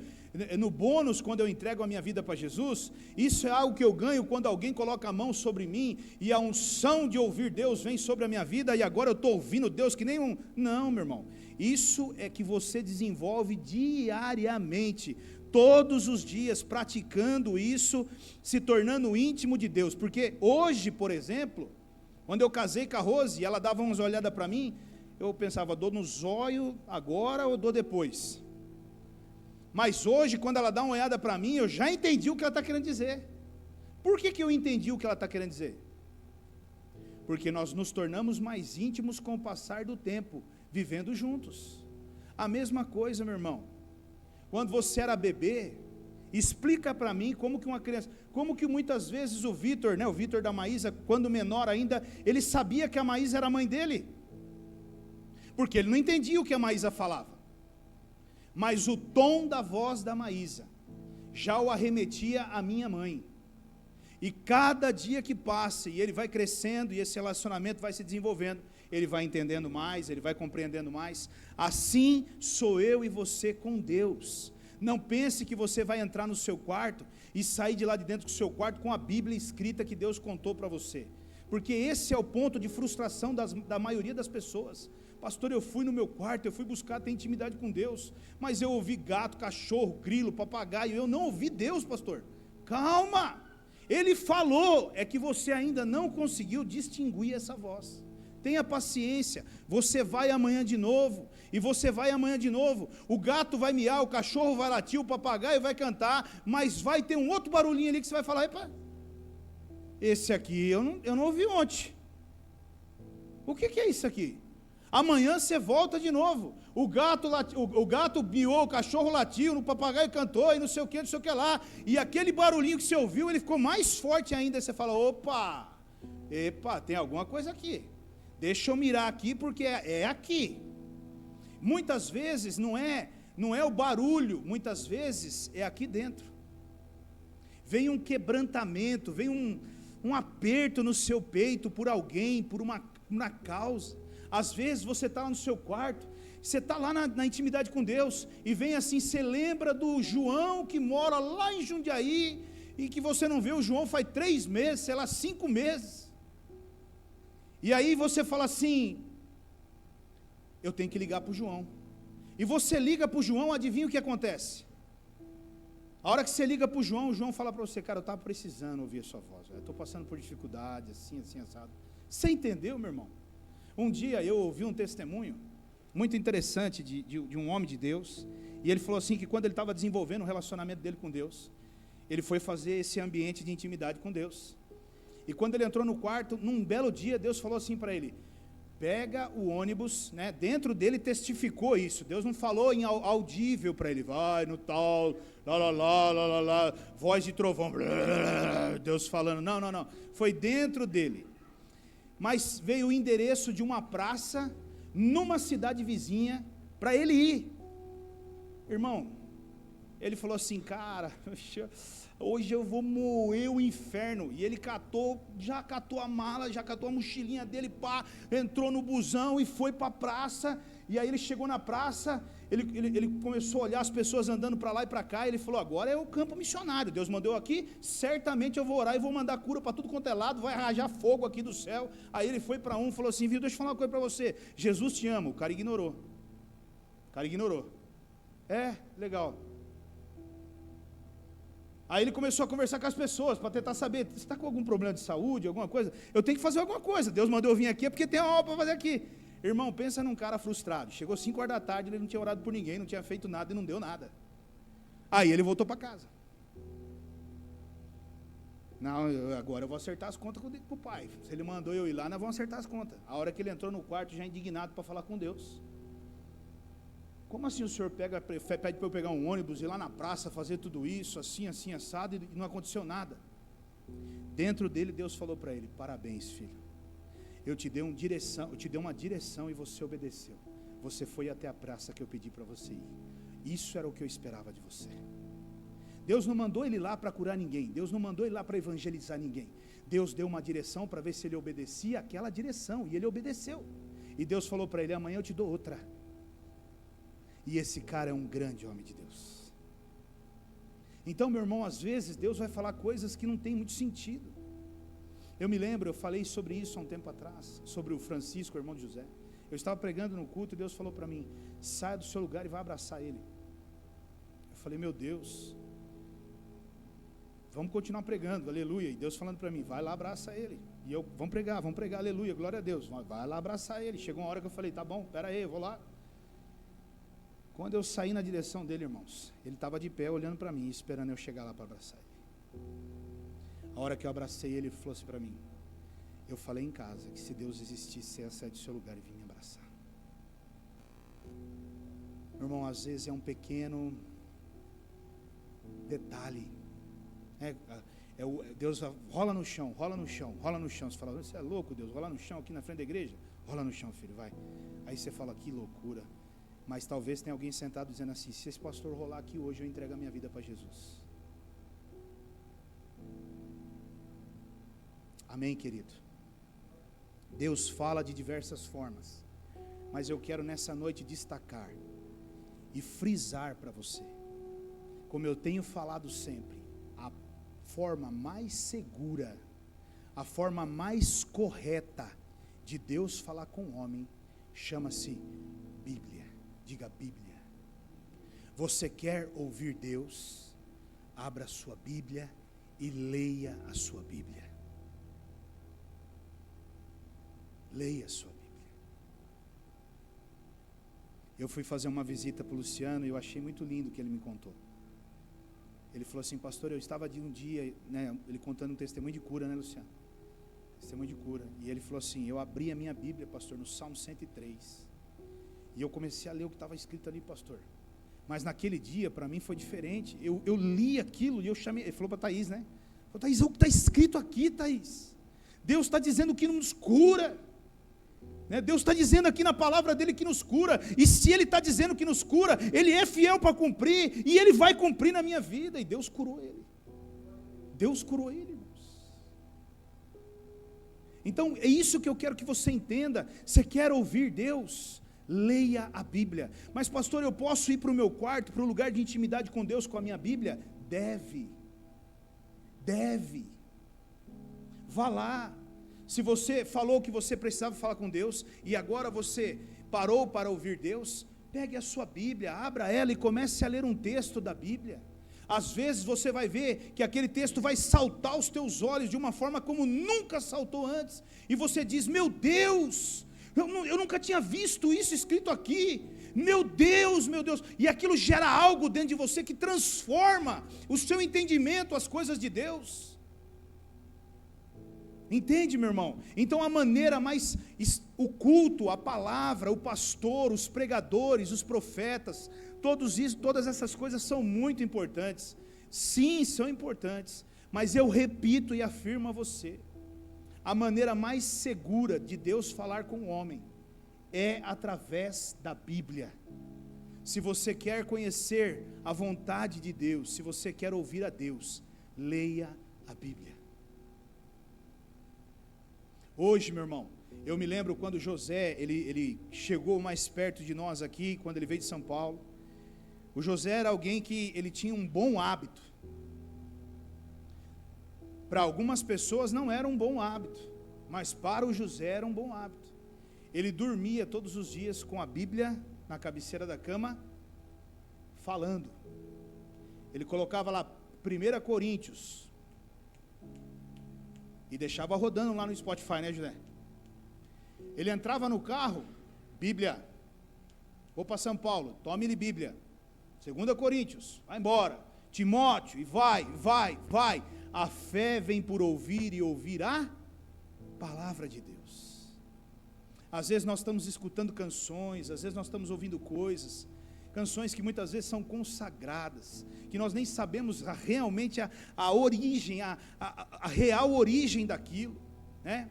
no bônus quando eu entrego a minha vida para Jesus. Isso é algo que eu ganho quando alguém coloca a mão sobre mim e a unção de ouvir Deus vem sobre a minha vida e agora eu estou ouvindo Deus que nem um... Não, meu irmão, isso é que você desenvolve diariamente, todos os dias, praticando isso, se tornando íntimo de Deus. Porque hoje, por exemplo, quando eu casei com a Rose e ela dava umas olhadas para mim, eu pensava, dou no zóio agora ou dou depois? Mas hoje, quando ela dá uma olhada para mim, eu já entendi o que ela está querendo dizer. Por que eu entendi o que ela está querendo dizer? Porque nós nos tornamos mais íntimos com o passar do tempo, vivendo juntos. A mesma coisa, meu irmão. Quando você era bebê, explica para mim como que uma criança, como que muitas vezes o Vitor, né, o Vitor da Maísa, quando menor ainda, ele sabia que a Maísa era a mãe dele. Porque ele não entendia o que a Maísa falava, mas o tom da voz da Maísa já o arremetia à minha mãe. E cada dia que passa, e ele vai crescendo, e esse relacionamento vai se desenvolvendo, ele vai entendendo mais, ele vai compreendendo mais. Assim sou eu e você com Deus. Não pense que você vai entrar no seu quarto e sair de lá de dentro do seu quarto com a Bíblia escrita que Deus contou para você, porque esse é o ponto de frustração da maioria das pessoas. Pastor, eu fui no meu quarto, eu fui buscar ter intimidade com Deus, mas eu ouvi gato, cachorro, grilo, papagaio, eu não ouvi Deus, pastor. Calma, Ele falou, é que você ainda não conseguiu distinguir essa voz. Tenha paciência, você vai amanhã de novo, e você vai amanhã de novo, o gato vai miar, o cachorro vai latir, o papagaio vai cantar, mas vai ter um outro barulhinho ali que você vai falar, epa, esse aqui eu não ouvi ontem. O que é isso aqui? Amanhã você volta de novo. O gato miou, o cachorro latiu, o papagaio cantou e não sei o que lá. E aquele barulhinho que você ouviu, ele ficou mais forte ainda. Você fala, opa, tem alguma coisa aqui. Deixa eu mirar aqui porque é aqui. Muitas vezes não é o barulho, muitas vezes é aqui dentro. Vem um quebrantamento, vem um aperto no seu peito por alguém, por uma causa. Às vezes você está no seu quarto, você está lá na intimidade com Deus, e vem assim, você lembra do João que mora lá em Jundiaí, e que você não vê o João faz 3 meses, sei lá, 5 meses, e aí você fala assim, eu tenho que ligar para o João, e você liga para o João, adivinha o que acontece? A hora que você liga para o João fala para você, cara, eu estava precisando ouvir a sua voz, eu estou passando por dificuldade, assim, assado. Você entendeu, meu irmão? Um dia eu ouvi um testemunho muito interessante de um homem de Deus, e ele falou assim que quando ele estava desenvolvendo o relacionamento dele com Deus, ele foi fazer esse ambiente de intimidade com Deus, e quando ele entrou no quarto, num belo dia, Deus falou assim para ele, pega o ônibus, né? Dentro dele testificou isso. Deus não falou em audível para ele, vai no tal, lá, lá, lá, lá, lá, lá, voz de trovão, blá, blá, blá, Deus falando, não, foi dentro dele. Mas veio o endereço de uma praça, numa cidade vizinha, para ele ir. Irmão, ele falou assim, cara, hoje eu vou moer o inferno. E ele já catou a mala, já catou a mochilinha dele, pá, entrou no busão e foi para a praça. E aí ele chegou na praça, ele começou a olhar as pessoas andando para lá e para cá. E ele falou, agora é o campo missionário, Deus mandou aqui, certamente eu vou orar e vou mandar cura para tudo quanto é lado, vai rajar fogo aqui do céu. Aí ele foi para falou assim, viu, deixa eu falar uma coisa para você, Jesus te ama. O cara ignorou. Legal. Aí ele começou a conversar com as pessoas, para tentar saber, você está com algum problema de saúde, alguma coisa? Eu tenho que fazer alguma coisa, Deus mandou eu vir aqui, é porque tem uma obra para fazer aqui. Irmão, pensa num cara frustrado, chegou 5 horas da tarde, ele não tinha orado por ninguém, não tinha feito nada e não deu nada. Aí ele voltou para casa. Não, agora eu vou acertar as contas com o pai, se ele mandou eu ir lá, nós vamos acertar as contas. A hora que ele entrou no quarto, já indignado para falar com Deus. Como assim o senhor pede para eu pegar um ônibus, ir lá na praça, fazer tudo isso, assim, assado, e não aconteceu nada? Dentro dele, Deus falou para ele, parabéns, filho. Eu te dei uma direção e você obedeceu. Você foi até a praça que eu pedi para você ir. Isso era o que eu esperava de você. Deus não mandou ele lá para curar ninguém. Deus não mandou ele lá para evangelizar ninguém. Deus deu uma direção para ver se ele obedecia aquela direção. E ele obedeceu. E Deus falou para ele, amanhã eu te dou outra. E esse cara é um grande homem de Deus. Então, meu irmão, às vezes Deus vai falar coisas que não tem muito sentido. Eu me lembro, eu falei sobre isso há um tempo atrás, sobre o Francisco, o irmão de José. Eu estava pregando no culto e Deus falou para mim, saia do seu lugar e vai abraçar ele. Eu falei, meu Deus, vamos continuar pregando, aleluia. E Deus falando para mim, vai lá, abraça ele. E eu, vamos pregar, aleluia, glória a Deus. Vai lá abraçar ele. Chegou uma hora que eu falei, tá bom, pera aí, eu vou lá. Quando eu saí na direção dele, irmãos, ele estava de pé olhando para mim, esperando eu chegar lá para abraçar ele. A hora que eu abracei ele, ele falou assim para mim, eu falei em casa que se Deus existisse, você ia sair do seu lugar e vir me abraçar. Meu irmão, às vezes é um pequeno detalhe. Deus rola no chão. Você fala, você é louco, Deus, rola no chão aqui na frente da igreja? Rola no chão, filho, vai. Aí você fala, que loucura. Mas talvez tenha alguém sentado dizendo assim, se esse pastor rolar aqui hoje, eu entrego a minha vida para Jesus. Amém, querido? Deus fala de diversas formas, mas eu quero nessa noite destacar e frisar para você, como eu tenho falado sempre, a forma mais segura, a forma mais correta de Deus falar com o homem, chama-se Bíblia. Diga Bíblia. Você quer ouvir Deus? Abra a sua Bíblia e leia a sua Bíblia. Leia a sua Bíblia. Eu fui fazer uma visita para o Luciano e eu achei muito lindo o que ele me contou. Ele falou assim, pastor, eu estava de um dia, né, ele contando um testemunho de cura, né, Luciano? Testemunho de cura. E ele falou assim, eu abri a minha Bíblia, pastor, no Salmo 103. E eu comecei a ler o que estava escrito ali, pastor. Mas naquele dia, para mim, foi diferente. Eu li aquilo e eu chamei, ele falou para a Thaís, né? Falou, Thaís, é o que está escrito aqui, Thaís. Deus está dizendo que nos cura. Né? Deus está dizendo aqui na palavra dele que nos cura. E se ele está dizendo que nos cura, ele é fiel para cumprir. E ele vai cumprir na minha vida. E Deus curou ele. Deus curou ele, irmãos. Então, é isso que eu quero que você entenda. Você quer ouvir Deus? Leia a Bíblia. Mas pastor, eu posso ir para o meu quarto, para um lugar de intimidade com Deus com a minha Bíblia? Deve. Vá lá. Se você falou que você precisava falar com Deus e agora você parou para ouvir Deus, pegue a sua Bíblia, abra ela e comece a ler um texto da Bíblia. Às vezes você vai ver que aquele texto vai saltar aos teus olhos de uma forma como nunca saltou antes, e você diz, meu Deus, eu nunca tinha visto isso escrito aqui, meu Deus, e aquilo gera algo dentro de você que transforma o seu entendimento, as coisas de Deus. Entende, meu irmão? Então a maneira mais, o culto, a palavra, o pastor, os pregadores, os profetas, todas essas coisas são muito importantes. Sim, são importantes, mas eu repito e afirmo a você, a maneira mais segura de Deus falar com o homem é através da Bíblia. Se você quer conhecer a vontade de Deus, se você quer ouvir a Deus, leia a Bíblia. Hoje, meu irmão, eu me lembro quando José, ele chegou mais perto de nós aqui, quando ele veio de São Paulo. O José era alguém que ele tinha um bom hábito. Para algumas pessoas não era um bom hábito, mas para o José era um bom hábito. Ele dormia todos os dias com a Bíblia na cabeceira da cama, falando. Ele colocava lá 1 Coríntios e deixava rodando lá no Spotify, né, José? Ele entrava no carro, Bíblia. Vou para São Paulo, tome-lhe Bíblia. 2 Coríntios, vai embora. Timóteo, e vai. A fé vem por ouvir e ouvir a palavra de Deus. Às vezes nós estamos escutando canções, às vezes nós estamos ouvindo coisas, canções que muitas vezes são consagradas, que nós nem sabemos realmente a origem, a real origem daquilo, né?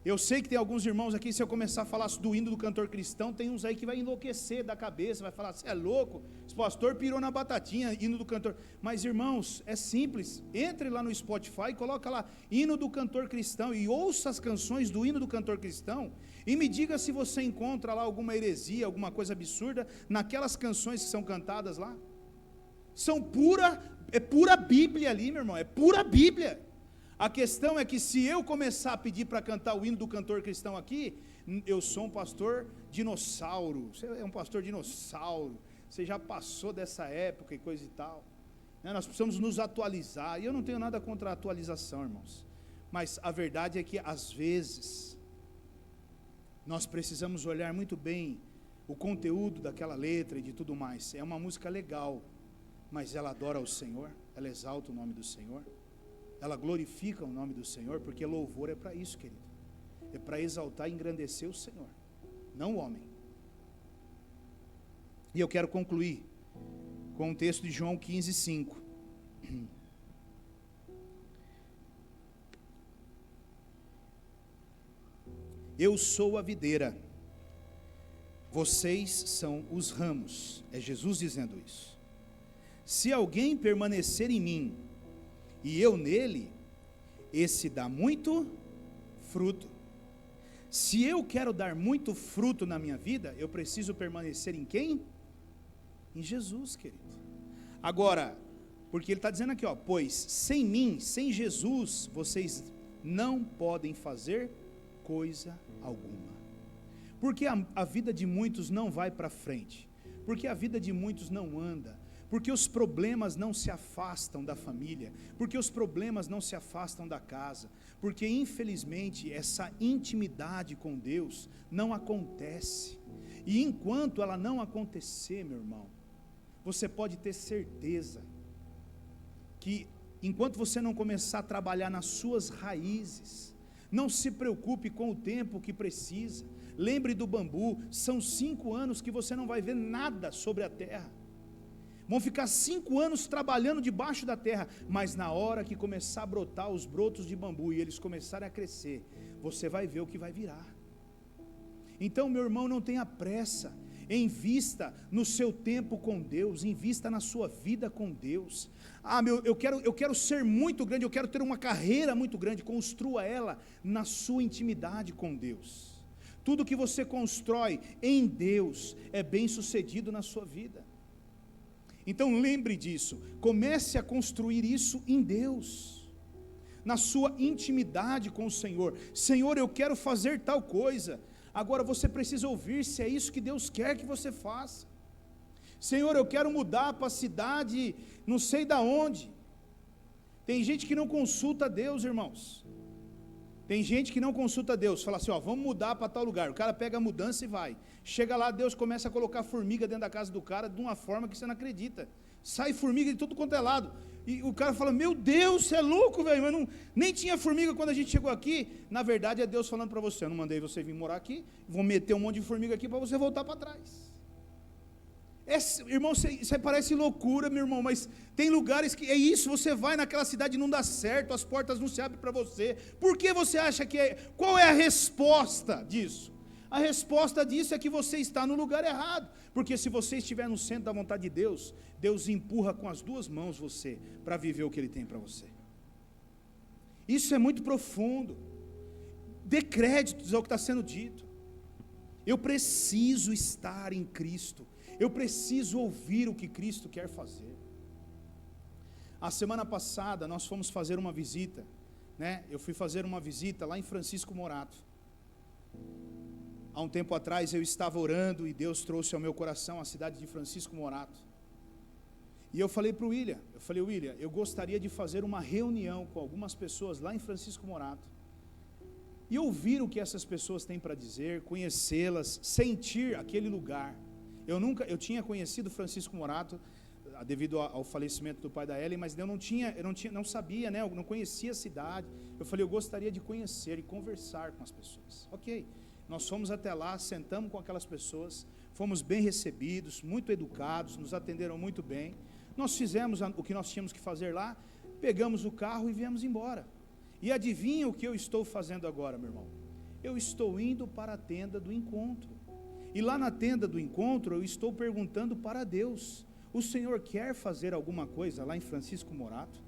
Eu sei que tem alguns irmãos aqui, se eu começar a falar do hino do cantor cristão, tem uns aí que vai enlouquecer da cabeça, vai falar, você é louco, esse pastor pirou na batatinha, hino do cantor. Mas irmãos, é simples, entre lá no Spotify e coloca lá, hino do cantor cristão, e ouça as canções do hino do cantor cristão, e me diga se você encontra lá alguma heresia, alguma coisa absurda, naquelas canções que são cantadas lá. É pura Bíblia ali, meu irmão, é pura Bíblia. A questão é que se eu começar a pedir para cantar o hino do cantor cristão aqui, eu sou um pastor dinossauro, você é um pastor dinossauro, você já passou dessa época e coisa e tal, né? Nós precisamos nos atualizar, e eu não tenho nada contra a atualização, irmãos, mas a verdade é que às vezes, nós precisamos olhar muito bem o conteúdo daquela letra e de tudo mais. É uma música legal, mas ela adora o Senhor, ela exalta o nome do Senhor, ela glorifica o nome do Senhor, porque louvor é para isso, querido, é para exaltar e engrandecer o Senhor, não o homem. E eu quero concluir com um texto de João 15:5. Eu sou a videira, vocês são os ramos, é Jesus dizendo isso. Se alguém permanecer em mim, e eu nele, esse dá muito fruto. Se eu quero dar muito fruto na minha vida, eu preciso permanecer em quem? Em Jesus, querido. Agora, porque ele está dizendo aqui, pois sem mim, sem Jesus, vocês não podem fazer coisa alguma. Porque a vida de muitos não vai para frente, porque a vida de muitos não anda, porque os problemas não se afastam da família, porque os problemas não se afastam da casa, porque infelizmente essa intimidade com Deus não acontece, e enquanto ela não acontecer, meu irmão, você pode ter certeza, que enquanto você não começar a trabalhar nas suas raízes, não se preocupe com o tempo que precisa, lembre do bambu, são 5 anos que você não vai ver nada sobre a terra, vão ficar 5 anos trabalhando debaixo da terra, mas na hora que começar a brotar os brotos de bambu, e eles começarem a crescer, você vai ver o que vai virar. Então, meu irmão, não tenha pressa, invista no seu tempo com Deus, invista na sua vida com Deus. Eu quero ser muito grande, eu quero ter uma carreira muito grande, construa ela na sua intimidade com Deus. Tudo que você constrói em Deus é bem sucedido na sua vida. Então lembre disso, comece a construir isso em Deus, na sua intimidade com o Senhor. Senhor, eu quero fazer tal coisa. Agora você precisa ouvir se é isso que Deus quer que você faça. Senhor, eu quero mudar para a cidade, não sei da onde. Tem gente que não consulta Deus, irmãos. Tem gente que não consulta Deus, fala assim, vamos mudar para tal lugar. O cara pega a mudança e vai. Chega lá, Deus começa a colocar formiga dentro da casa do cara de uma forma que você não acredita. sai formiga de tudo quanto é lado. E o cara fala, meu Deus, você é louco, velho, mas nem tinha formiga quando a gente chegou aqui. Na verdade é Deus falando para você, eu não mandei você vir morar aqui, vou meter um monte de formiga aqui para você voltar para trás. Irmão, isso aí parece loucura, meu irmão, mas tem lugares que é isso, você vai naquela cidade e não dá certo, as portas não se abrem para você. Por que você acha que é? Qual é a resposta disso? A resposta disso é que você está no lugar errado, porque se você estiver no centro da vontade de Deus, Deus empurra com as duas mãos você, para viver o que Ele tem para você. Isso é muito profundo. Dê créditos ao que está sendo dito. Eu preciso estar em Cristo, eu preciso ouvir o que Cristo quer fazer. A semana passada nós fomos fazer uma visita, né? Eu fui fazer uma visita lá em Francisco Morato. Há um tempo atrás eu estava orando e Deus trouxe ao meu coração a cidade de Francisco Morato. E eu falei para o William, William, eu gostaria de fazer uma reunião com algumas pessoas lá em Francisco Morato. E ouvir o que essas pessoas têm para dizer, conhecê-las, sentir aquele lugar. Eu tinha conhecido Francisco Morato devido ao falecimento do pai da Ellen, mas eu não sabia, né? Eu não conhecia a cidade. Eu falei, eu gostaria de conhecer e conversar com as pessoas. Ok, nós fomos até lá, sentamos com aquelas pessoas, fomos bem recebidos, muito educados, nos atenderam muito bem. Nós fizemos o que nós tínhamos que fazer lá, pegamos o carro e viemos embora. E adivinha o que eu estou fazendo agora, meu irmão? Eu estou indo para a tenda do encontro. E lá na tenda do encontro, eu estou perguntando para Deus, o Senhor quer fazer alguma coisa lá em Francisco Morato?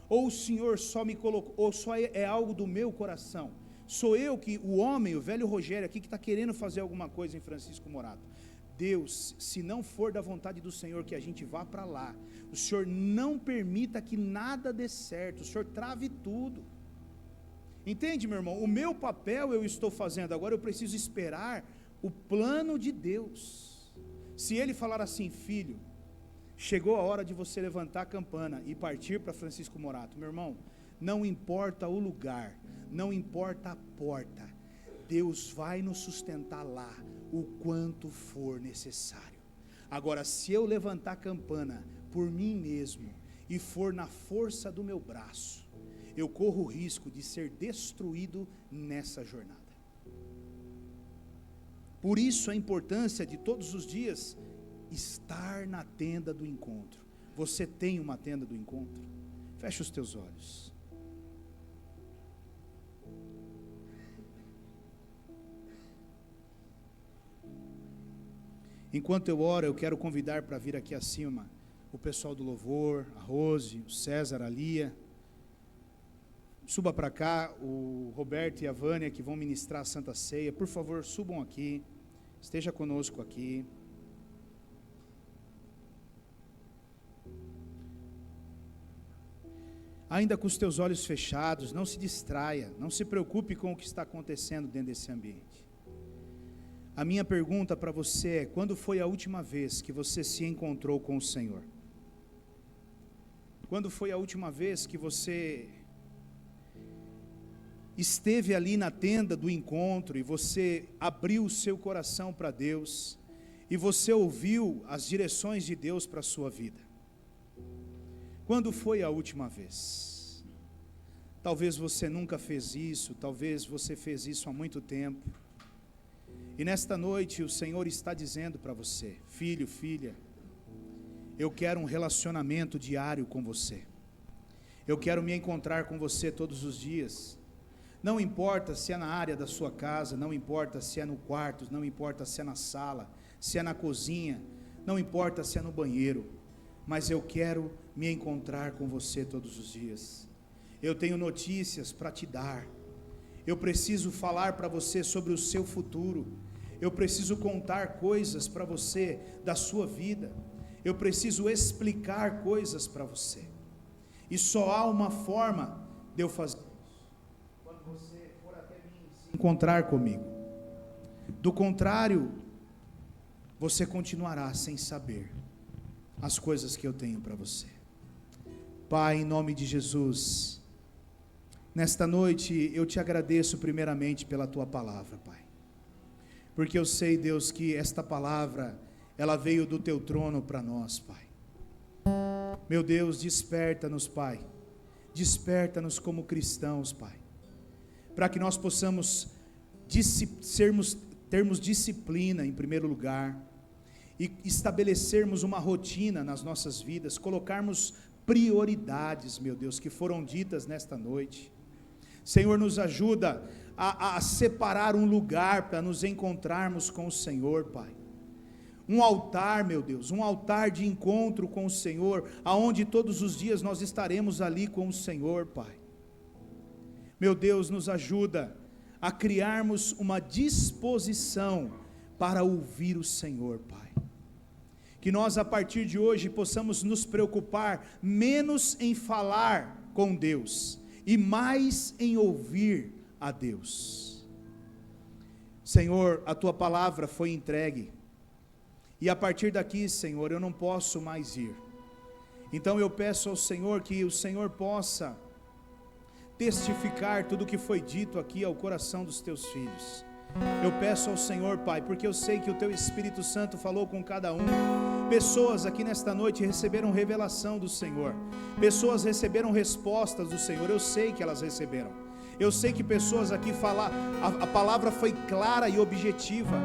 Ou o Senhor só me colocou, ou só é algo do meu coração? Sou eu que, o homem, o velho Rogério aqui, que está querendo fazer alguma coisa em Francisco Morato? Deus, se não for da vontade do Senhor que a gente vá para lá, o Senhor não permita que nada dê certo, o Senhor trave tudo. Entende, meu irmão? O meu papel eu estou fazendo, agora eu preciso esperar o plano de Deus. Se Ele falar assim, filho, chegou a hora de você levantar a campana e partir para Francisco Morato, meu irmão, não importa o lugar, não importa a porta, Deus vai nos sustentar lá, o quanto for necessário. Agora, se eu levantar a campana por mim mesmo, e for na força do meu braço, eu corro o risco de ser destruído nessa jornada. Por isso a importância de todos os dias estar na tenda do encontro. Você tem uma tenda do encontro? Feche os teus olhos. Enquanto eu oro, eu quero convidar para vir aqui acima o pessoal do louvor, a Rose, o César, a Lia. Suba para cá, o Roberto e a Vânia que vão ministrar a Santa Ceia. Por favor, subam aqui, esteja conosco aqui. Ainda com os teus olhos fechados, não se distraia, não se preocupe com o que está acontecendo dentro desse ambiente. A minha pergunta para você é: quando foi a última vez que você se encontrou com o Senhor? Quando foi a última vez que você esteve ali na tenda do encontro e você abriu o seu coração para Deus e você ouviu as direções de Deus para a sua vida? Quando foi a última vez? Talvez você nunca fez isso, talvez você fez isso há muito tempo. E nesta noite o Senhor está dizendo para você: filho, filha, eu quero um relacionamento diário com você. Eu quero me encontrar com você todos os dias. Não importa se é na área da sua casa, não importa se é no quarto, não importa se é na sala, se é na cozinha, não importa se é no banheiro, mas eu quero me encontrar com você todos os dias. Eu tenho notícias para te dar. Eu preciso falar para você sobre o seu futuro. Eu preciso contar coisas para você da sua vida. Eu preciso explicar coisas para você. E só há uma forma de eu fazer isso: quando você for até mim se encontrar comigo. Do contrário, você continuará sem saber as coisas que eu tenho para você. Pai, em nome de Jesus, nesta noite eu te agradeço primeiramente pela tua palavra, Pai. Porque eu sei, Deus, que esta palavra, ela veio do teu trono para nós, Pai. Meu Deus, desperta-nos, Pai. Desperta-nos como cristãos, Pai. Para que nós possamos termos disciplina em primeiro lugar. E estabelecermos uma rotina nas nossas vidas. Colocarmos prioridades, meu Deus, que foram ditas nesta noite. Senhor, nos ajuda a separar um lugar para nos encontrarmos com o Senhor, Pai. Um altar, meu Deus, um altar de encontro com o Senhor, aonde todos os dias nós estaremos ali com o Senhor, Pai. Meu Deus, nos ajuda a criarmos uma disposição para ouvir o Senhor, Pai. Que nós, a partir de hoje, possamos nos preocupar menos em falar com Deus e mais em ouvir a Deus. Senhor, a Tua palavra foi entregue. E a partir daqui, Senhor, eu não posso mais ir. Então eu peço ao Senhor que o Senhor possa testificar tudo o que foi dito aqui ao coração dos Teus filhos. Eu peço ao Senhor, Pai, porque eu sei que o Teu Espírito Santo falou com cada um. Pessoas aqui nesta noite receberam revelação do Senhor. Pessoas receberam respostas do Senhor. Eu sei que elas receberam. Eu sei que pessoas aqui falaram, a palavra foi clara e objetiva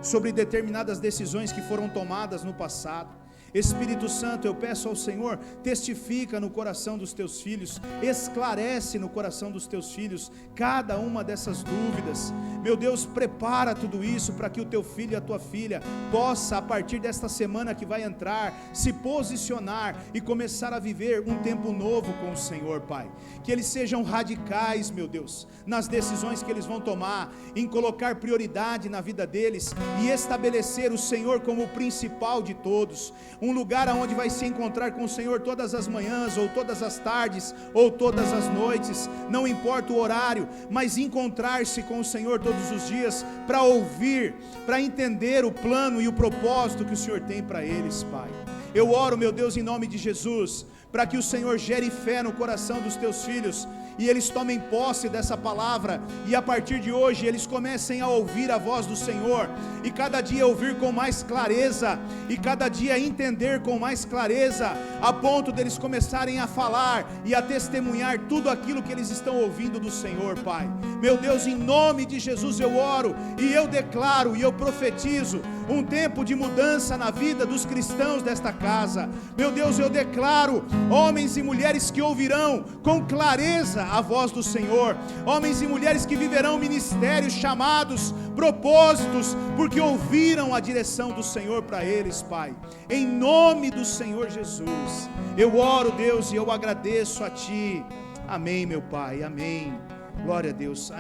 sobre determinadas decisões que foram tomadas no passado. Espírito Santo, eu peço ao Senhor, testifica no coração dos teus filhos, esclarece no coração dos teus filhos cada uma dessas dúvidas. Meu Deus, prepara tudo isso para que o teu filho e a tua filha possa, a partir desta semana que vai entrar, se posicionar e começar a viver um tempo novo com o Senhor, Pai. Que eles sejam radicais, meu Deus, nas decisões que eles vão tomar, em colocar prioridade na vida deles e estabelecer o Senhor como o principal de todos. Um lugar onde vai se encontrar com o Senhor todas as manhãs, ou todas as tardes, ou todas as noites, não importa o horário, mas encontrar-se com o Senhor todos os dias, para ouvir, para entender o plano e o propósito que o Senhor tem para eles, Pai. Eu oro, meu Deus, em nome de Jesus, para que o Senhor gere fé no coração dos teus filhos, e eles tomem posse dessa palavra, e a partir de hoje eles comecem a ouvir a voz do Senhor, e cada dia ouvir com mais clareza, e cada dia entender com mais clareza, a ponto deles começarem a falar e a testemunhar tudo aquilo que eles estão ouvindo do Senhor, Pai. Meu Deus, em nome de Jesus eu oro, e eu declaro, e eu profetizo, um tempo de mudança na vida dos cristãos desta casa. Meu Deus, eu declaro homens e mulheres que ouvirão com clareza a voz do Senhor, homens e mulheres que viverão ministérios, chamados, propósitos, porque ouviram a direção do Senhor para eles, Pai. Em nome do Senhor Jesus, eu oro, Deus, e eu agradeço a Ti. Amém, meu Pai, amém. Glória a Deus.